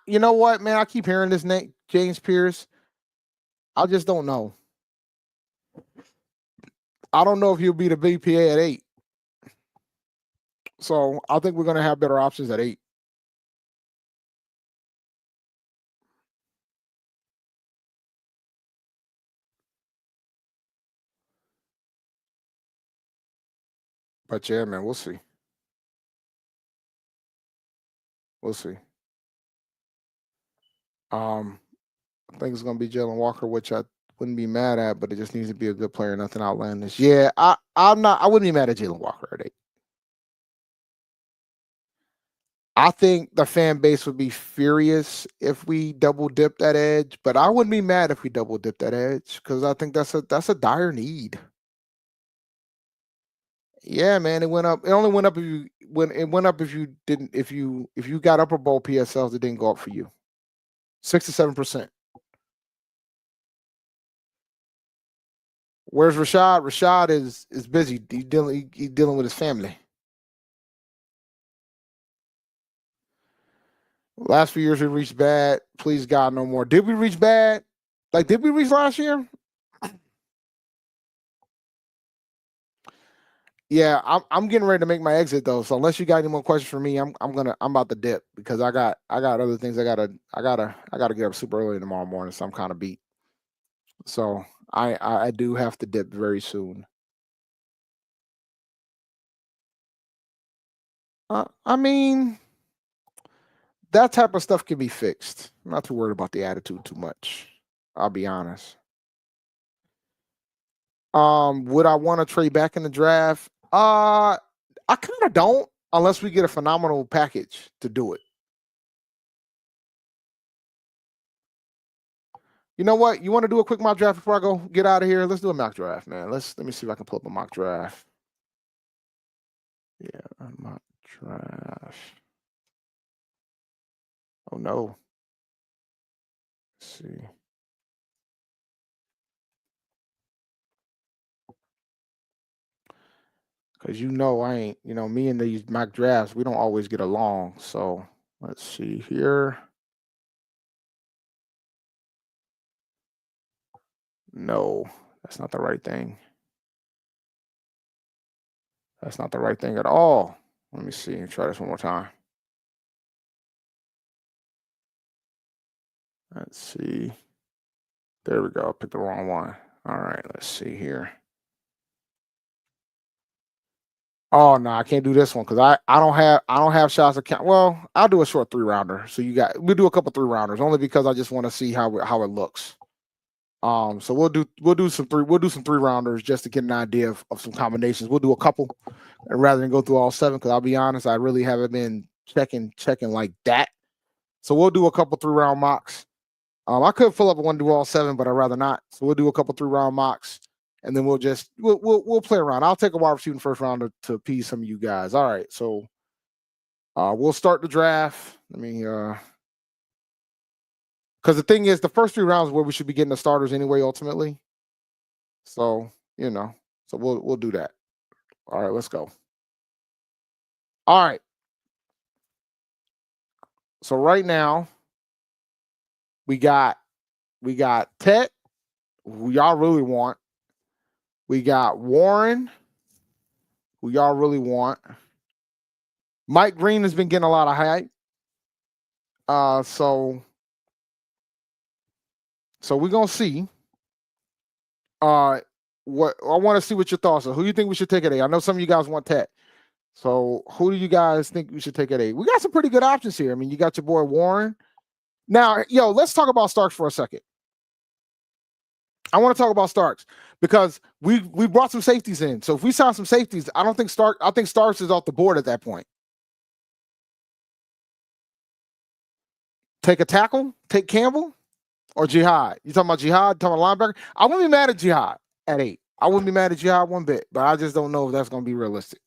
You know what, man? I keep hearing this name, James Pierce. I just don't know. I don't know if he'll be the BPA at 8. So I think we're gonna have better options at 8. But yeah, man, we'll see. We'll see. I think it's gonna be Jalen Walker, which I wouldn't be mad at, but it just needs to be a good player, nothing outlandish. Yeah, I wouldn't be mad at Jalen Walker at 8. I think the fan base would be furious if we double dip that edge, but I wouldn't be mad if we double dip that edge because I think that's a dire need. Yeah, man, it went up. It only went up if you got upper bowl PSLs, it didn't go up for you. 6 to 7%. Where's Rashad? Rashad is busy. He's dealing with his family. Last few years we reached bad. Please God, no more. Did we reach bad? Like, did we reach last year? Yeah, I'm getting ready to make my exit though. So unless you got any more questions for me, I'm about to dip because I got other things I gotta get up super early tomorrow morning. So I'm kind of beat. So I do have to dip very soon. I mean, that type of stuff can be fixed. I'm not too worried about the attitude too much. I'll be honest. Would I want to trade back in the draft? I kind of don't, unless we get a phenomenal package to do it. You know what? You want to do a quick mock draft before I go get out of here? Let's do a mock draft, man. Let me see if I can pull up a mock draft. Yeah, a mock draft. Oh no. Let's see. Because I ain't, me and these mock drafts, we don't always get along. So let's see here. No, that's not the right thing. That's not the right thing at all. Let me see. Try this one more time. Let's see. There we go. I picked the wrong one. All right, let's see here. Oh no, I can't do this one because I don't have shots account. Well, I'll do a short 3-rounder. So we'll do a couple 3-rounders only because I just want to see how it looks. So we'll do some 3-rounders just to get an idea of some combinations. We'll do a couple rather than go through all 7 because I'll be honest, I really haven't been checking like that. So we'll do a couple 3-round mocks. I could fill up and want to do all 7, but I'd rather not. So we'll do a couple 3-round mocks, and then we'll play around. I'll take a wide receiver in the first round to appease some of you guys. All right, so we'll start the draft. Let me because the thing is, the first 3 rounds where we should be getting the starters anyway, ultimately. So so we'll do that. All right, let's go. All right. So right now, We got Tet, who y'all really want. We got Warren, who y'all really want. Mike Green has been getting a lot of hype. So we're gonna see. What I want to see what your thoughts are. Who do you think we should take at A? I know some of you guys want Tet. So who do you guys think we should take at A? We got some pretty good options here. I mean, you got your boy Warren. Now, let's talk about Starks for a second. I want to talk about Starks because we brought some safeties in. So if we sign some safeties, I think Starks is off the board at that point. Take a tackle, take Campbell or Jihad. You talking about Jihad? Talking about linebacker? I wouldn't be mad at Jihad at 8. I wouldn't be mad at Jihad one bit, but I just don't know if that's going to be realistic.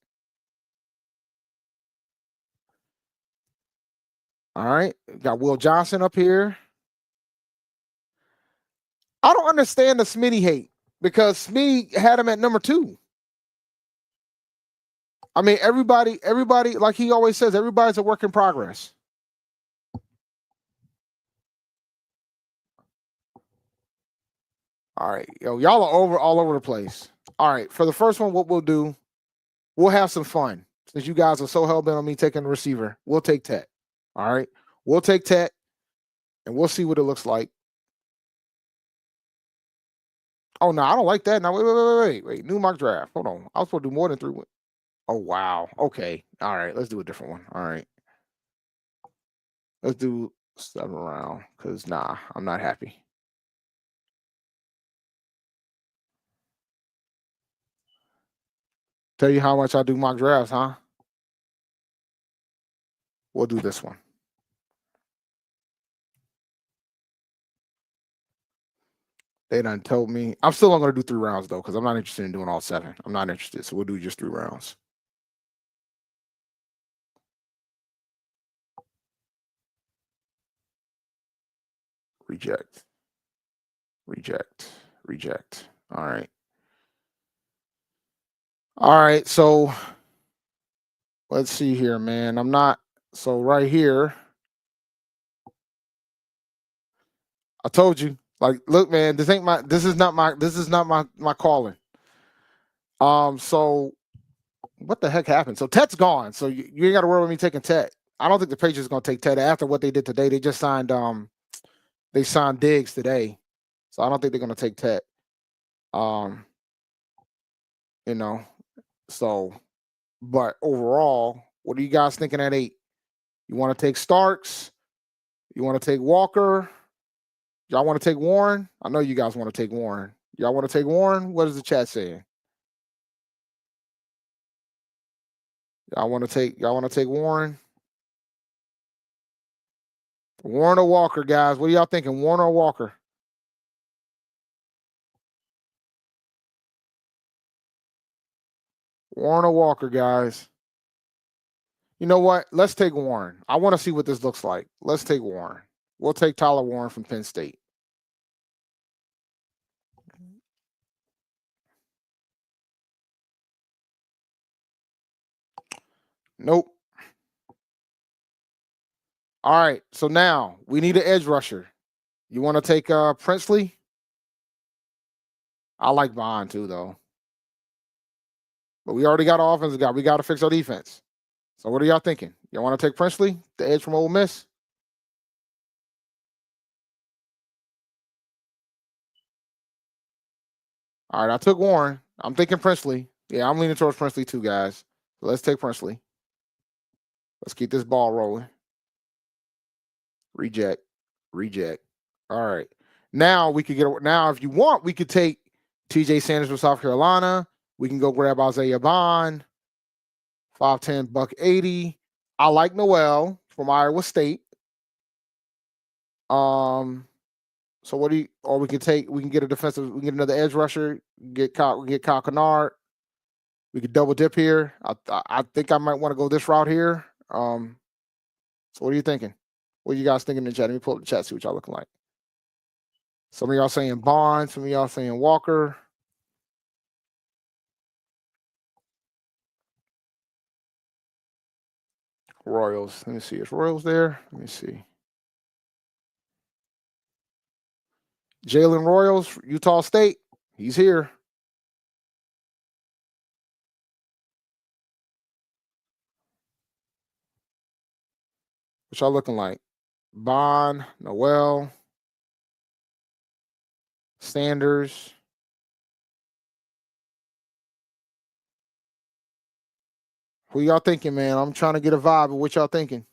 All right, got Will Johnson up here. I don't understand the Smitty hate because Smitty had him at number 2. I mean, everybody, like he always says, everybody's a work in progress. All right, y'all are all over the place. All right, for the first one, what we'll do, we'll have some fun. Since you guys are so hell-bent on me taking the receiver, we'll take Tet. All right, we'll take Tet, and we'll see what it looks like. Oh, no, I don't like that. Now, wait. New mock draft. Hold on. I was supposed to do more than 3. Oh, wow. Okay. All right, let's do a different one. All right. Let's do 7 round because, I'm not happy. Tell you how much I do mock drafts, huh? We'll do this one. They done told me. I'm still not going to do 3 rounds, though, because I'm not interested in doing all 7. I'm not interested, so we'll do just 3 rounds. Reject. All right. All right, so let's see here, man. So right here, I told you, like, look, man, this is not my calling. So what the heck happened? So Tet's gone. So you ain't got to worry about me taking Tet. I don't think the Patriots are going to take Tet after what they did today. They just signed Diggs today. So I don't think they're going to take Tet. So but overall, what are you guys thinking at 8? You want to take Starks? You want to take Walker? Y'all want to take Warren? I know you guys want to take Warren. Y'all want to take Warren? What is the chat saying? Y'all want to take Warren? Warren or Walker, guys? What are y'all thinking? Warren or Walker? Warren or Walker, guys? You know what? Let's take Warren. I want to see what this looks like. Let's take Warren. We'll take Tyler Warren from Penn State. Nope. All right. So now we need an edge rusher. You want to take Princely? I like Bond too, though. But we already got an offensive guy. We got to fix our defense. So what are y'all thinking? Y'all want to take Princely, the edge from Ole Miss? All right, I took Warren. I'm thinking Princely. Yeah, I'm leaning towards Princely too, guys. So let's take Princely. Let's keep this ball rolling. Reject. All right. Now we could now if you want, we could take TJ Sanders from South Carolina. We can go grab Isaiah Bond. 5'10", $180. I like Noel from Iowa State. So what do you? Or we can get a defensive. We can get another edge rusher. Get Kyle Kennard. We could double dip here. I think I might want to go this route here. So what are you thinking? What are you guys thinking in the chat? Let me pull up the chat, see what y'all looking like. Some of y'all saying Bond. Some of y'all saying Walker. Royals. Let me see. Is Royals there? Let me see. Jalen Royals, Utah State. He's here. What y'all looking like? Bond, Noel, Sanders. Who y'all thinking, man? I'm trying to get a vibe of what y'all thinking.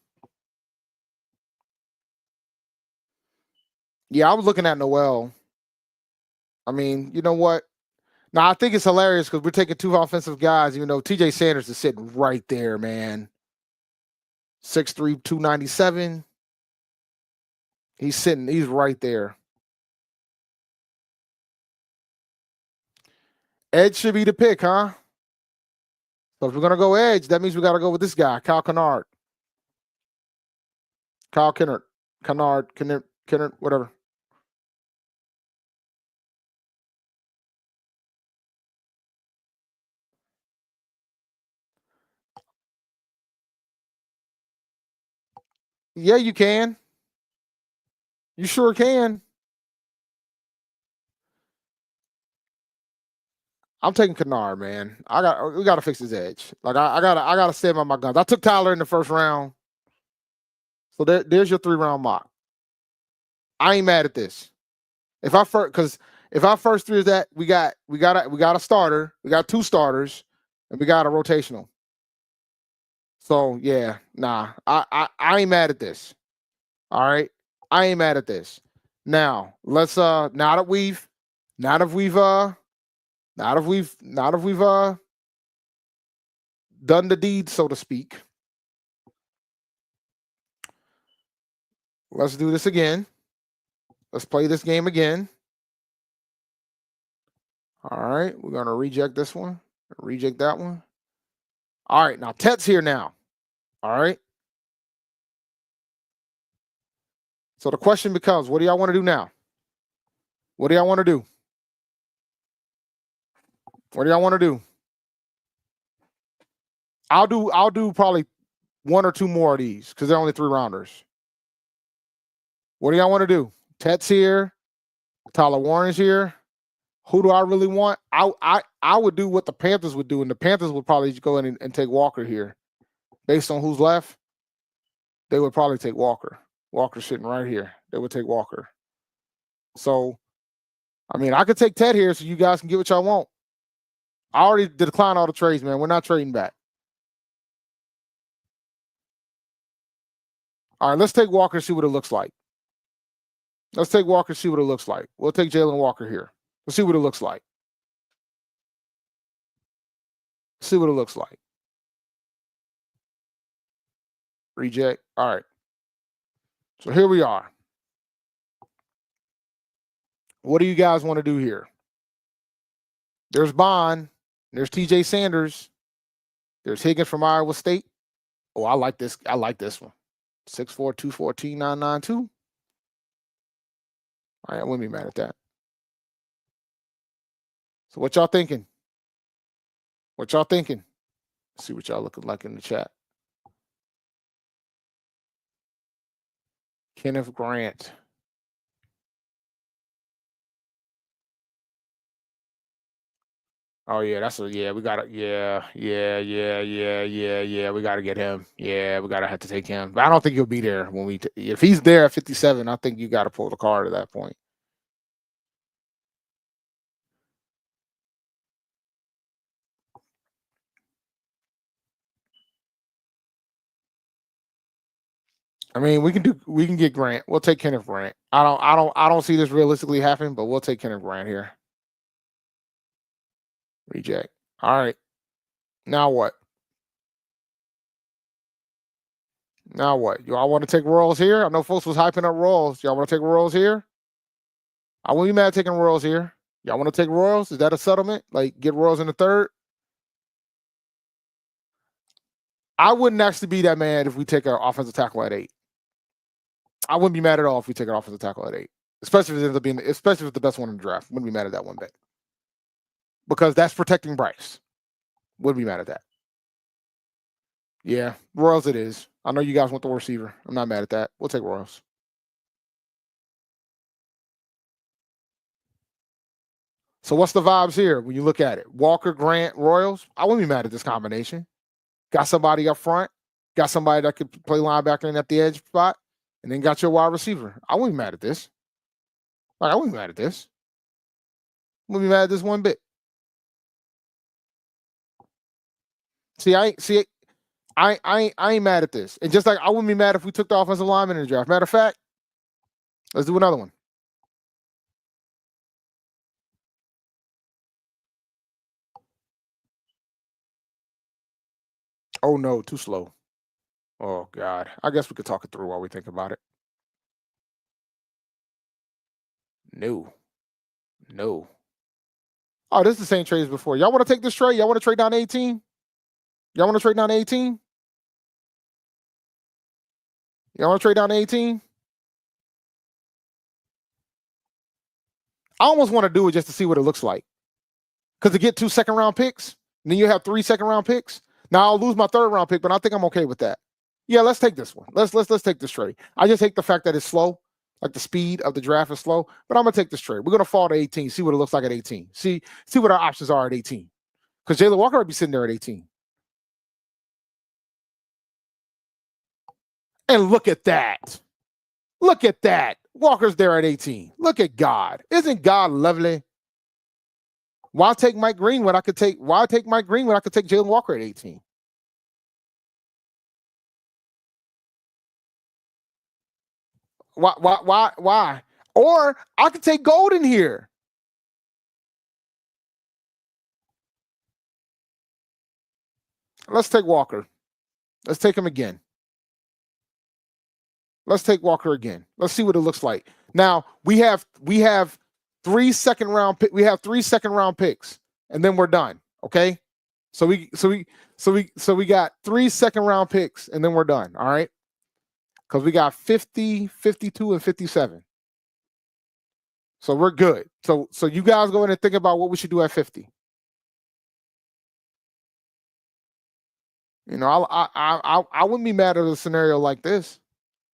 Yeah, I was looking at Noel. I mean, you know what? Now, I think it's hilarious because we're taking two offensive guys, even though TJ Sanders is sitting right there, man. 6'3", 297. He's right there. Edge should be the pick, huh? So if we're gonna go edge, that means we gotta go with this guy, Kyle Kennard. Kyle Kennard. Kennard, whatever. Yeah, you can. You sure can. I'm taking Kennard, man. We gotta fix his edge. Like I gotta stand by my guns. I took Tyler in the first round. So there's your 3-round mock. I ain't mad at this. If I first three is that we got a starter, we got 2 starters, and we got a rotational. So yeah, nah, I ain't mad at this. All right, I ain't mad at this. Now let's now that we've done the deed, so to speak. Let's do this again. Let's play this game again. All right, we're gonna reject this one, reject that one. All right, now Tet's here now. All right. So the question becomes, what do y'all want to do now? What do y'all want to do? What do y'all want to do? I'll do probably 1 or 2 more of these because they're only 3 rounders. What do y'all want to do? Tet's here. Tyler Warren's here. Who do I really want? I would do what the Panthers would do, and the Panthers would probably go in and take Walker here. Based on who's left, they would probably take Walker. Walker's sitting right here. They would take Walker. So, I mean, I could take Ted here so you guys can get what y'all want. I already declined all the trades, man. We're not trading back. All right, let's take Walker and see what it looks like. Let's take Walker and see what it looks like. We'll take Jalen Walker here. Let's see what it looks like. See what it looks like. Reject. All right. So here we are. What do you guys want to do here? There's Bond. There's TJ Sanders. There's Higgins from Iowa State. Oh, I like this. I like this one. 6'4", 214, 992. All right, I wouldn't be mad at that. So what y'all thinking? What y'all thinking? Let's see what y'all looking like in the chat. Kenneth Grant. Oh yeah, we gotta we gotta get him. Yeah, we gotta have to take him. But I don't think he'll be there when if he's there at 57, I think you gotta pull the card at that point. I mean, we can get Grant. We'll take Kenneth Grant. I don't see this realistically happening, but we'll take Kenneth Grant here. Reject. All right. Now what? Now what? Y'all want to take Royals here? I know folks was hyping up Royals. Y'all want to take Royals here? I wouldn't be mad at taking Royals here. Y'all want to take Royals? Is that a settlement? Like get Royals in the 3rd? I wouldn't actually be that mad if we take an offensive tackle at 8. I wouldn't be mad at all if we take an offensive tackle at 8, especially if it ends up being, especially if it's the best one in the draft. Wouldn't be mad at that one bit because that's protecting Bryce. Wouldn't be mad at that. Yeah, Royals it is. I know you guys want the receiver. I'm not mad at that. We'll take Royals. So what's the vibes here when you look at it? Walker, Grant, Royals. I wouldn't be mad at this combination. Got somebody up front. Got somebody that could play linebacker and at the edge spot, and then got your wide receiver. I wouldn't be mad at this. Like, I wouldn't be mad at this. I wouldn't be mad at this one bit. See, I ain't mad at this. And just like I wouldn't be mad if we took the offensive lineman in the draft. Matter of fact, let's do another one. Oh no, too slow. Oh God. I guess we could talk it through while we think about it. No. No. Oh, this is the same trade as before. Y'all want to take this trade? Y'all want to trade down to 18? Y'all want to trade down to 18? Y'all want to trade down to 18? I almost want to do it just to see what it looks like. Because to get 2 second-round picks, and then you have 3 second-round picks. Now I'll lose my 3rd-round pick, but I think I'm okay with that. Yeah, let's take this one. Let's take this trade. I just hate the fact that it's slow. Like the speed of the draft is slow, but I'm gonna take this trade. We're gonna fall to 18, see what it looks like at 18. See what our options are at 18. Because Jalen Walker might be sitting there at 18. And look at that. Look at that. Walker's there at 18. Look at God. Isn't God lovely? Why take Mike Green when I could take Jalen Walker at 18? Why? Or I could take Golden here. Let's take Walker. Let's take him again. Let's take Walker again. Let's see what it looks like. Now we have 3 second-round picks. We have 3 second-round picks, and then we're done. Okay. So we got 3 second-round picks, and then we're done. All right. Because we got 50, 52, and 57. So we're good. So you guys go in and think about what we should do at 50. You know, I wouldn't be mad at a scenario like this.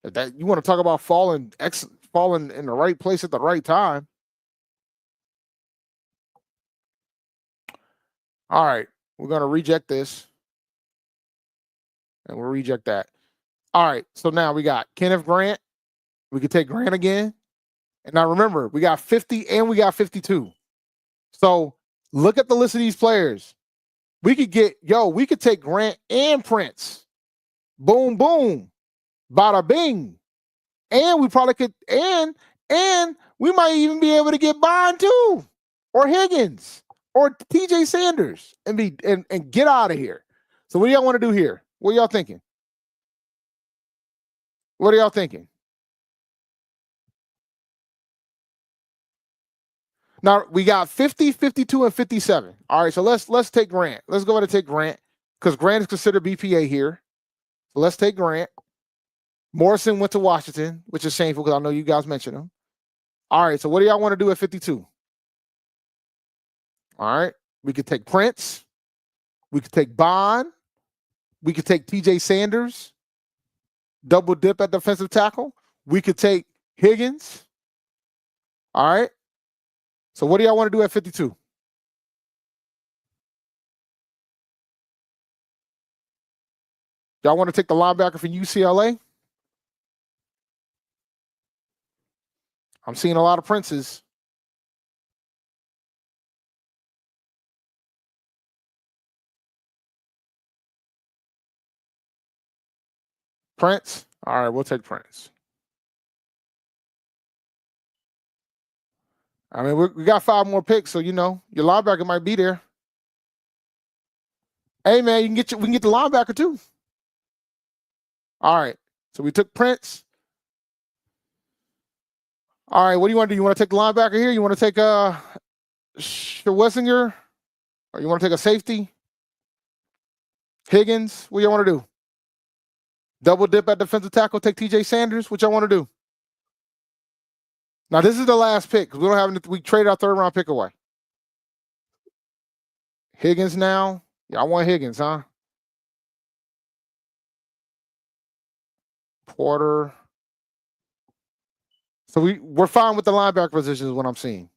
That you want to talk about falling in the right place at the right time. All right, we're gonna reject this, and we'll reject that. All right, so now we got Kenneth Grant. We could take Grant again, and now remember we got 50 and we got 52. So look at the list of these players. We could take Grant and Prince. Boom, boom, bada bing. And we probably could, and we might even be able to get Bond too, or Higgins, or TJ Sanders, and get out of here. So what do y'all want to do here? What are y'all thinking? What are y'all thinking? Now we got 50, 52, and 57. All right, so let's take Grant. Let's go ahead and take Grant because Grant is considered BPA here. So let's take Grant. Morrison went to Washington, which is shameful because I know you guys mentioned him. All right, so what do y'all want to do at 52? All right, we could take Prince. We could take Bond. We could take TJ Sanders. Double dip at defensive tackle. We could take Higgins. All right. So what do y'all want to do at 52? Y'all want to take the linebacker from UCLA? I'm seeing a lot of Princes. Prince? All right, we'll take Prince. I mean, we got 5 more picks, so you know your linebacker might be there. Hey man, we can get the linebacker too. All right, so we took Prince. All right, what do you want to do? You want to take the linebacker here? You want to take Wessinger? Or you want to take a safety? Higgins? What do you want to do? Double dip at defensive tackle, take TJ Sanders? What y'all want to do? Now, this is the last pick because we traded our 3rd-round pick away. Higgins now. Y'all want Higgins, huh? Porter. So we're fine with the linebacker position is what I'm seeing.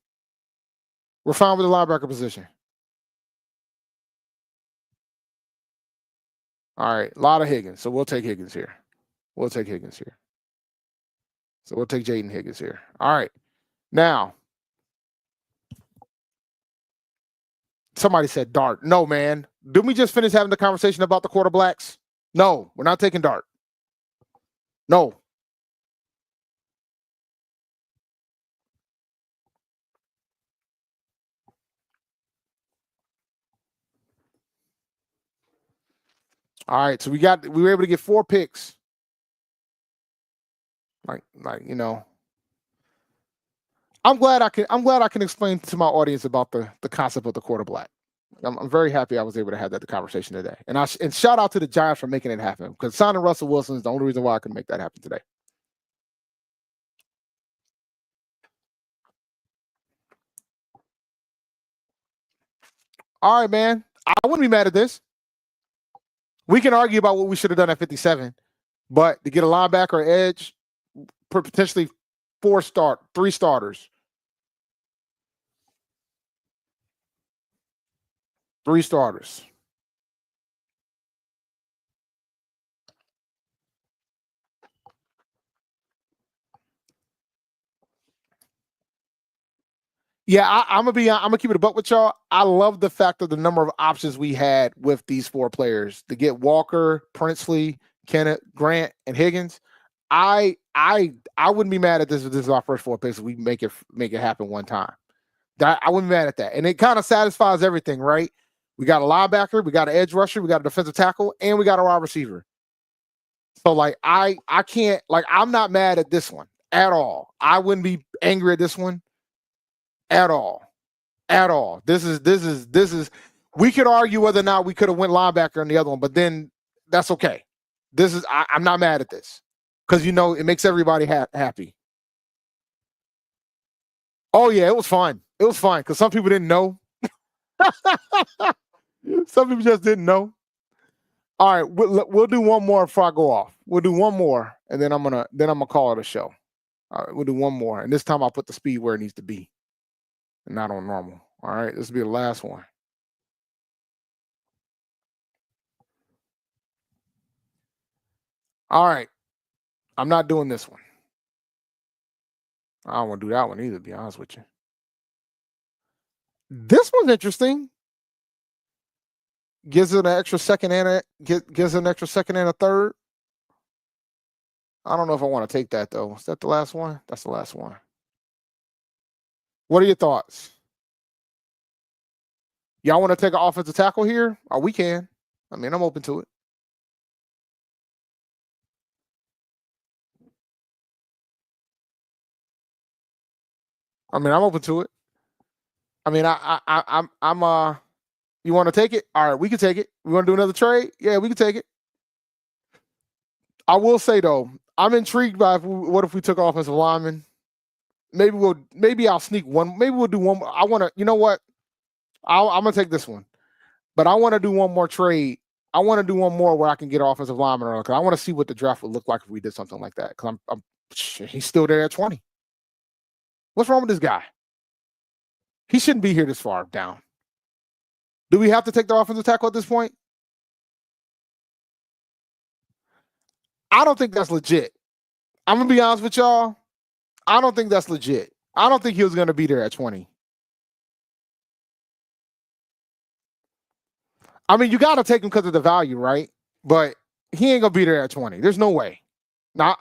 We're fine with the linebacker position. All right, a lot of Higgins. So we'll take Higgins here. So we'll take Jaden Higgins here. All right. Now, somebody said Dart. No, man. Didn't we just finish having the conversation about the quarterbacks? No, we're not taking Dart. No. All right, so we were able to get 4 picks. Like I'm glad I can explain to my audience about the concept of the quarterback. I'm very happy I was able to have that conversation today. And shout out to the Giants for making it happen, because signing Russell Wilson is the only reason why I can make that happen today. All right, man. I wouldn't be mad at this. We can argue about what we should have done at 57, but to get a linebacker or edge, potentially 3 starters. 3 starters. Yeah, I'm gonna keep it a buck with y'all. I love the fact of the number of options we had with these 4 players to get Walker, Princely, Kenneth, Grant, and Higgins. I wouldn't be mad at this if this is our first 4 picks. We make it happen one time. I wouldn't be mad at that, and it kind of satisfies everything, right? We got a linebacker, we got an edge rusher, we got a defensive tackle, and we got a wide receiver. So like I can't, like, I'm not mad at this one at all. I wouldn't be angry at this one at all. This is we could argue whether or not we could have went linebacker on the other one, but then that's okay. I'm not mad at this, because it makes everybody happy. Oh yeah, it was fun. It was fun because some people didn't know. Some people just didn't know. All right, we'll do one more before I go off. We'll do one more, and then I'm gonna call it a show. All right, we'll do one more, and this time I'll put the speed where it needs to be, and not on normal. All right, this will be the last one. All right, I'm not doing this one. I don't want to do that one either, to be honest with you. This one's interesting. Gives it an extra second and a third. I don't know if I want to take that though. Is that the last one? That's the last one. What are your thoughts? Y'all want to take an offensive tackle here? Oh, we can. I mean, I'm open to it. I mean, I'm open to it. I mean, I'm you want to take it? All right, we can take it. We want to do another trade? Yeah, we can take it. I will say though, I'm intrigued by what if we took offensive lineman. Maybe I'll sneak one. Maybe we'll do one. I want to. You know what? I'm gonna take this one, but I want to do one more trade. I want to do one more where I can get offensive lineman on, because I want to see what the draft would look like if we did something like that. Because he's still there at 20. What's wrong with this guy? He shouldn't be here this far down. Do we have to take the offensive tackle at this point? I don't think that's legit. I'm gonna be honest with y'all. I don't think that's legit. I don't think he was gonna be there at 20. I mean, you got to take him because of the value, right? But he ain't gonna be there at 20. There's no way. Now,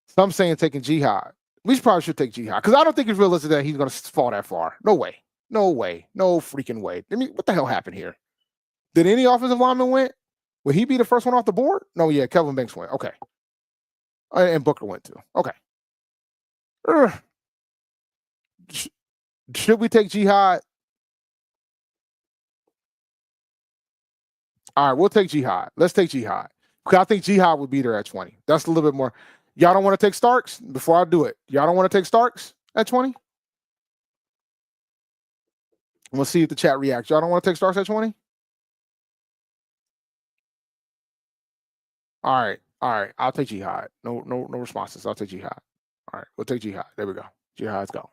some saying taking Jihad. We probably should take Jihad, because I don't think it's realistic that he's gonna fall that far. No way. No way. No freaking way. I mean, what the hell happened here? Did any offensive lineman win? Would he be the first one off the board? No, yeah, Kelvin Banks went. Okay. And Booker went too. Okay. Should we take Jihad? All right, we'll take Jihad. Let's take Jihad. Because I think Jihad would be there at 20. That's a little bit more. Y'all don't want to take Starks? Before I do it, y'all don't want to take Starks at 20? We'll see if the chat reacts. Y'all don't want to take Starks at 20? All right. I'll take Jihad. No responses. I'll take Jihad. All right, we'll take Jihad. There we go. Jihad's go.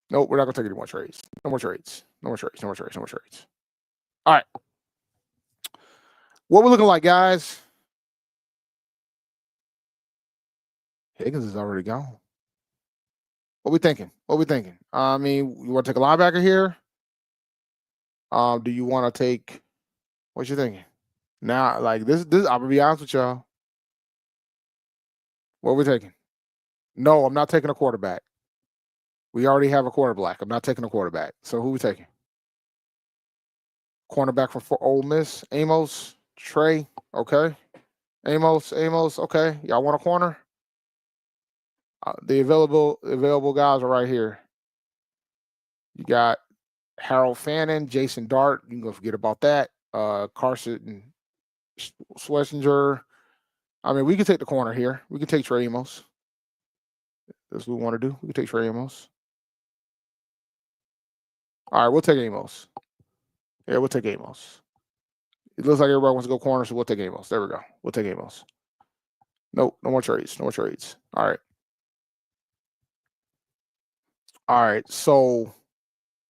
Nope, we're not gonna take any more trades. No more trades. No more trades. No more trades. No more trades. All right. What we're looking like, guys? Higgins is already gone. What we thinking? What we thinking? I mean, you want to take a linebacker here? Do you want to take? What you thinking? Now, like this. I'm gonna be honest with y'all. What are we taking? No, I'm not taking a quarterback. We already have a quarterback. I'm not taking a quarterback. So who we taking? Cornerback from Ole Miss, Amos, Trey. Okay, Amos. Okay, y'all want a corner? The available guys are right here. You got Harold Fannin, Jason Dart. You can go forget about that. Carson Schlesinger. I mean, we can take the corner here. We can take Trey Amos. That's what we want to do. We can take Trey Amos. All right, we'll take Amos. Yeah, we'll take Amos. It looks like everybody wants to go corner, so we'll take Amos. There we go. We'll take Amos. Nope, no more trades. No more trades. All right. All right. So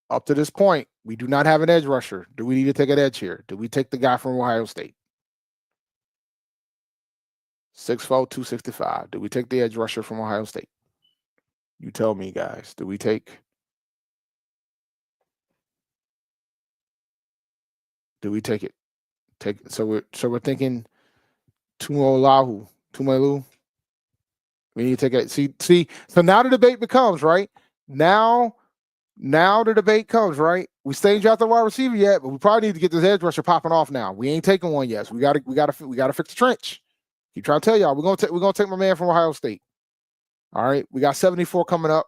up to this point, we do not have an edge rusher. Do we need to take an edge here? Do we take the guy from Ohio State? 6'4", 265. Do we take the edge rusher from Ohio State? You tell me, guys. Do we take? Do we take it? So we're thinking Tumelu. We need to take it. See. So now the debate becomes right. Now the debate comes right. We still ain't drafted a wide receiver yet, but we probably need to get this edge rusher popping off now. We ain't taking one yet. So we gotta fix the trench. Keep trying to tell y'all we're gonna take my man from Ohio State. All right, we got 74 coming up.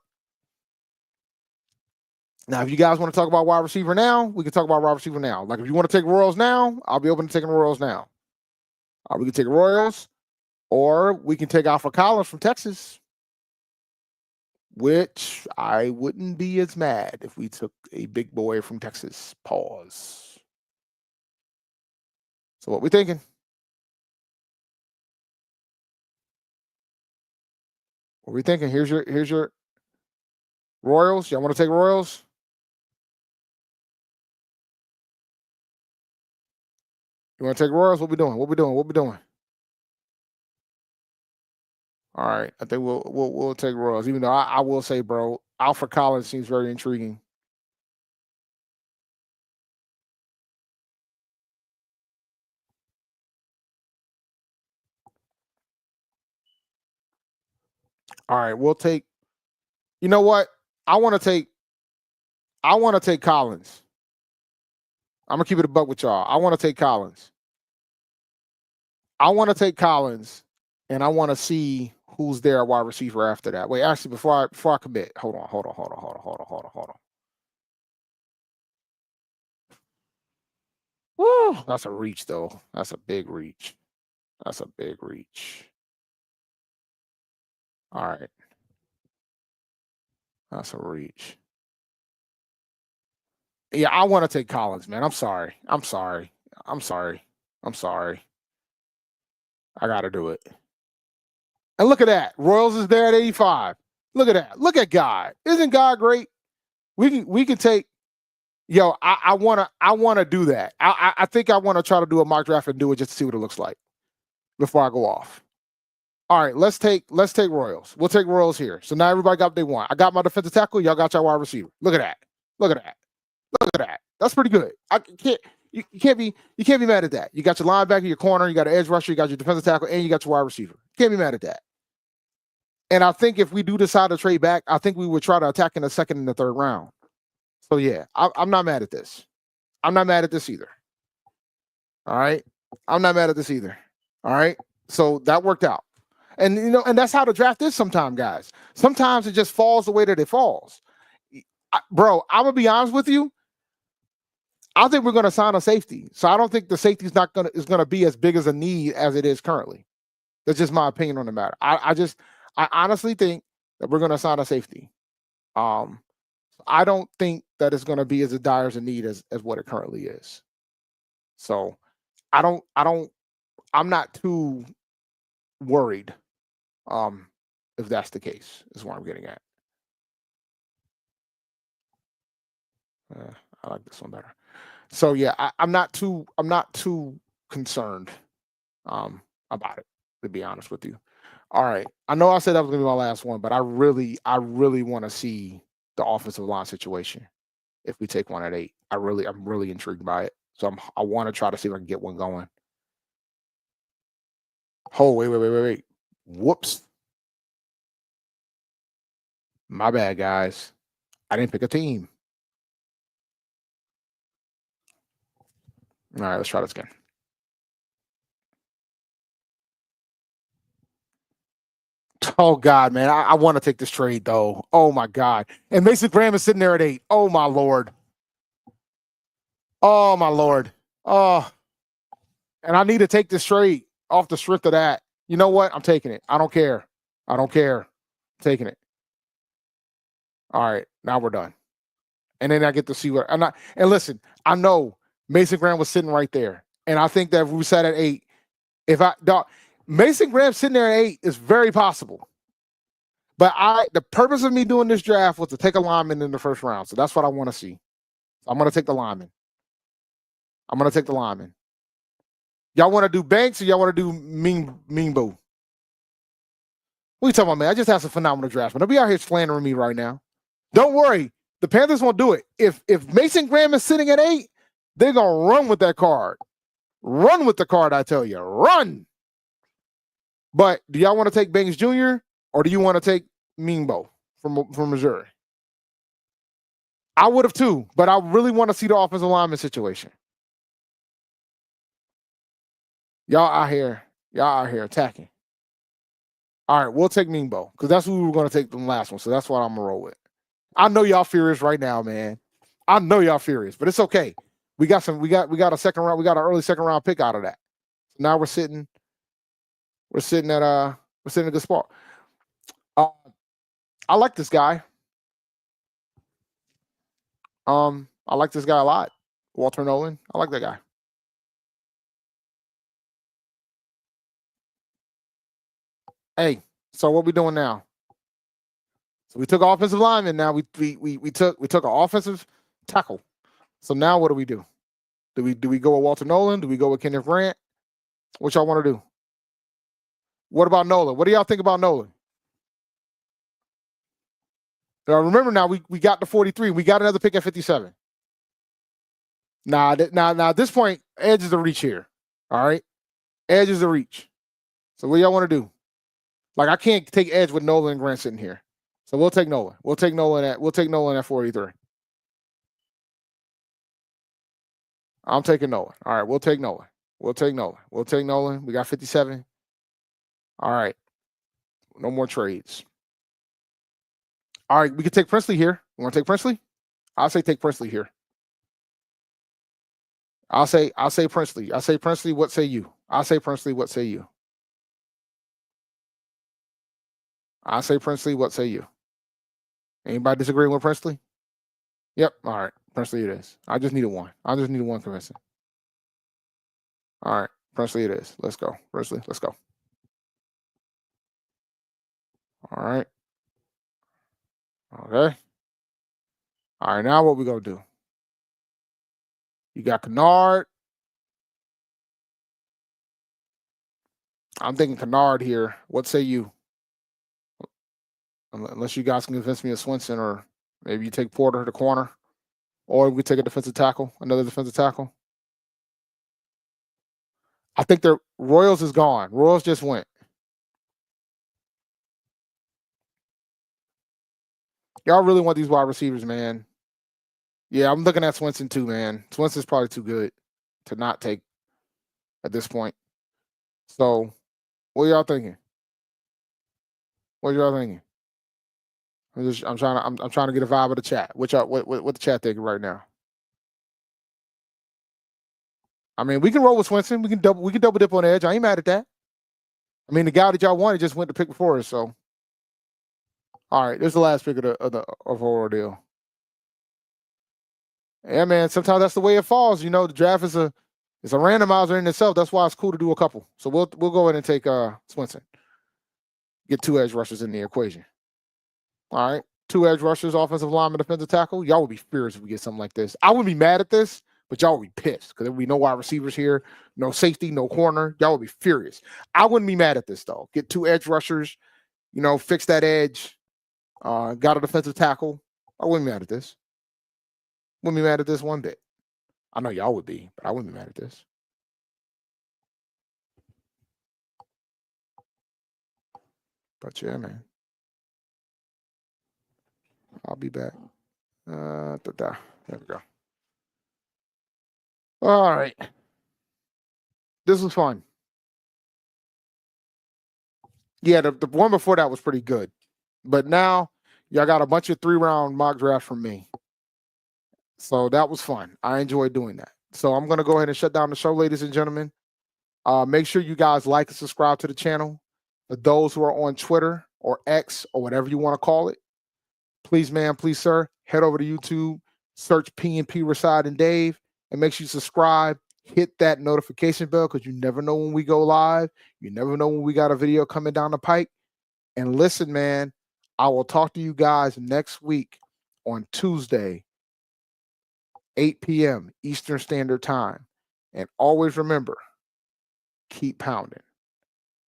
Now, if you guys want to talk about wide receiver now, we can talk about wide receiver now. Like if you want to take Royals now, I'll be open to taking Royals now. We can take Royals, or we can take Alfred Collins from Texas, which I wouldn't be as mad if we took a big boy from Texas. Pause. So what we thinking? What we thinking? Here's your Royals. Y'all want to take Royals? You want to take Royals? What we doing? All right, I think we'll take Royals. Even though I will say, bro, Alfred Collins seems very intriguing. All right, we'll take. You know what? I want to take Collins. I'm gonna keep it a buck with y'all. I want to take Collins. And I want to see who's there at wide receiver after that. Wait, actually, before I commit, hold on. Woo, that's a reach, though. That's a big reach. All right. That's a reach. Yeah, I want to take Collins, man. I'm sorry. I got to do it. And look at that. Royals is there at 85. Look at that. Look at God. Isn't God great? We can take. Yo, I wanna do that. I think I want to try to do a mock draft and do it just to see what it looks like before I go off. All right, let's take Royals. We'll take Royals here. So now everybody got what they want. I got my defensive tackle. Y'all got your wide receiver. Look at that. That's pretty good. You can't be mad at that. You got your linebacker, your corner, you got an edge rusher, you got your defensive tackle, and you got your wide receiver. You can't be mad at that. And I think if we do decide to trade back, I think we would try to attack in the second and the third round. So yeah, I'm not mad at this. I'm not mad at this either. All right. I'm not mad at this either. All right. So that worked out. And and that's how the draft is sometimes, guys. Sometimes it just falls the way that it falls. Bro, I'm gonna be honest with you. I think we're gonna sign a safety. So I don't think the safety is gonna be as big as a need as it is currently. That's just my opinion on the matter. I honestly think that we're gonna sign a safety. I don't think that it's going to be as dire as a need as what it currently is. So I'm not too worried. If that's the case, is what I'm getting at. I like this one better. So yeah, I'm not too concerned about it, to be honest with you. All right. I know I said that was gonna be my last one, but I really want to see the offensive line situation if we take one at 8. I'm really intrigued by it. So I want to try to see if I can get one going. Oh, wait. Whoops. My bad, guys. I didn't pick a team. All right, let's try this again. Oh God, man. I want to take this trade though. Oh my God. And Mason Graham is sitting there at 8. Oh my Lord. Oh my Lord. Oh, and I need to take this trade off the strength of that. You know what? I'm taking it. I don't care. I'm taking it. All right. Now we're done. And then I get to see what and listen, I know Mason Graham was sitting right there. And I think that if we sat at 8, Mason Graham sitting there at 8 is very possible. But the purpose of me doing this draft was to take a lineman in the first round. So that's what I want to see. I'm going to take the lineman. Y'all want to do Banks or y'all want to do Mingbo? What are you talking about, man? I just have some phenomenal drafts. But they'll be out here slandering me right now. Don't worry. The Panthers won't do it. If Mason Graham is sitting at 8, they're going to run with that card. Run with the card, I tell you. Run. But do y'all want to take Banks Jr. or do you want to take Mingbo from Missouri? I would have too, but I really want to see the offensive lineman situation. Y'all out here attacking. All right, we'll take Mingbo because that's who we were going to take from the last one. So that's what I'm going to roll with. I know y'all furious right now, man. I know y'all furious, but it's okay. We got a second round. We got an early second round pick out of that. So now we're sitting at a good spot. I like this guy. I like this guy a lot. Walter Nolan. I like that guy. Hey, so what we doing now? So we took offensive lineman. Now we took an offensive tackle. So now what do we do? Do we go with Walter Nolan? Do we go with Kenneth Grant? What y'all want to do? What about Nolan? What do y'all think about Nolan? Now remember, now we got the 43. We got another pick at 57. Now at this point, edge is the reach here. All right, edge is the reach. So what y'all want to do? Like I can't take edge with Nolan and Grant sitting here. So we'll take Nolan. We'll take Nolan at 43. I'm taking Nolan. All right, we'll take Nolan. We got 57. All right. No more trades. All right, we can take Princely here. You want to take Princely? I'll say take Princely here. I'll say Princely. I say Princely. What say you? I say Princely. What say you? I say Princely. What say you? Anybody disagreeing with Princely? Yep. All right. Princely it is. I just needed one. Convincing. All right. Princely it is. Let's go. Princely, let's go. All right. Okay. All right. Now what we going to do? You got Kennard. I'm thinking Kennard here. What say you? Unless you guys can convince me of Swinson, or maybe you take Porter to the corner, or we take another defensive tackle. I think the Royals is gone. Royals just went. Y'all really want these wide receivers, man. Yeah, I'm looking at Swinson too, man. Swinson's probably too good to not take at this point. So, what y'all thinking? I'm trying to get a vibe of the chat. What the chat thinking right now? I mean, we can roll with Swinson. We can double dip on edge. I ain't mad at that. I mean, the guy that y'all wanted just went to pick before us. So, all right, this is the last pick of our ordeal. Yeah, man. Sometimes that's the way it falls. You know, the draft is a randomizer in itself. That's why it's cool to do a couple. So we'll go ahead and take Swinson. Get 2 edge rushers in the equation. All right. 2 edge rushers, offensive lineman, defensive tackle. Y'all would be furious if we get something like this. I wouldn't be mad at this, but y'all would be pissed because there would be no wide receivers here, no safety, no corner. Y'all would be furious. I wouldn't be mad at this though. Get 2 edge rushers, fix that edge. Got a defensive tackle. I wouldn't be mad at this. Wouldn't be mad at this one bit. I know y'all would be, but I wouldn't be mad at this. But yeah, man. I'll be back. There we go. All right. This was fun. Yeah, the one before that was pretty good. But now y'all got a bunch of 3-round mock drafts from me. So that was fun. I enjoyed doing that. So I'm going to go ahead and shut down the show, ladies and gentlemen. Make sure you guys like and subscribe to the channel. For those who are on Twitter or X or whatever you want to call it, please, ma'am, please, sir, head over to YouTube, search P&P Rasad and Dave, and make sure you subscribe. Hit that notification bell because you never know when we go live. You never know when we got a video coming down the pike. And listen, man, I will talk to you guys next week on Tuesday, 8 p.m. Eastern Standard Time. And always remember, keep pounding.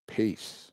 Peace.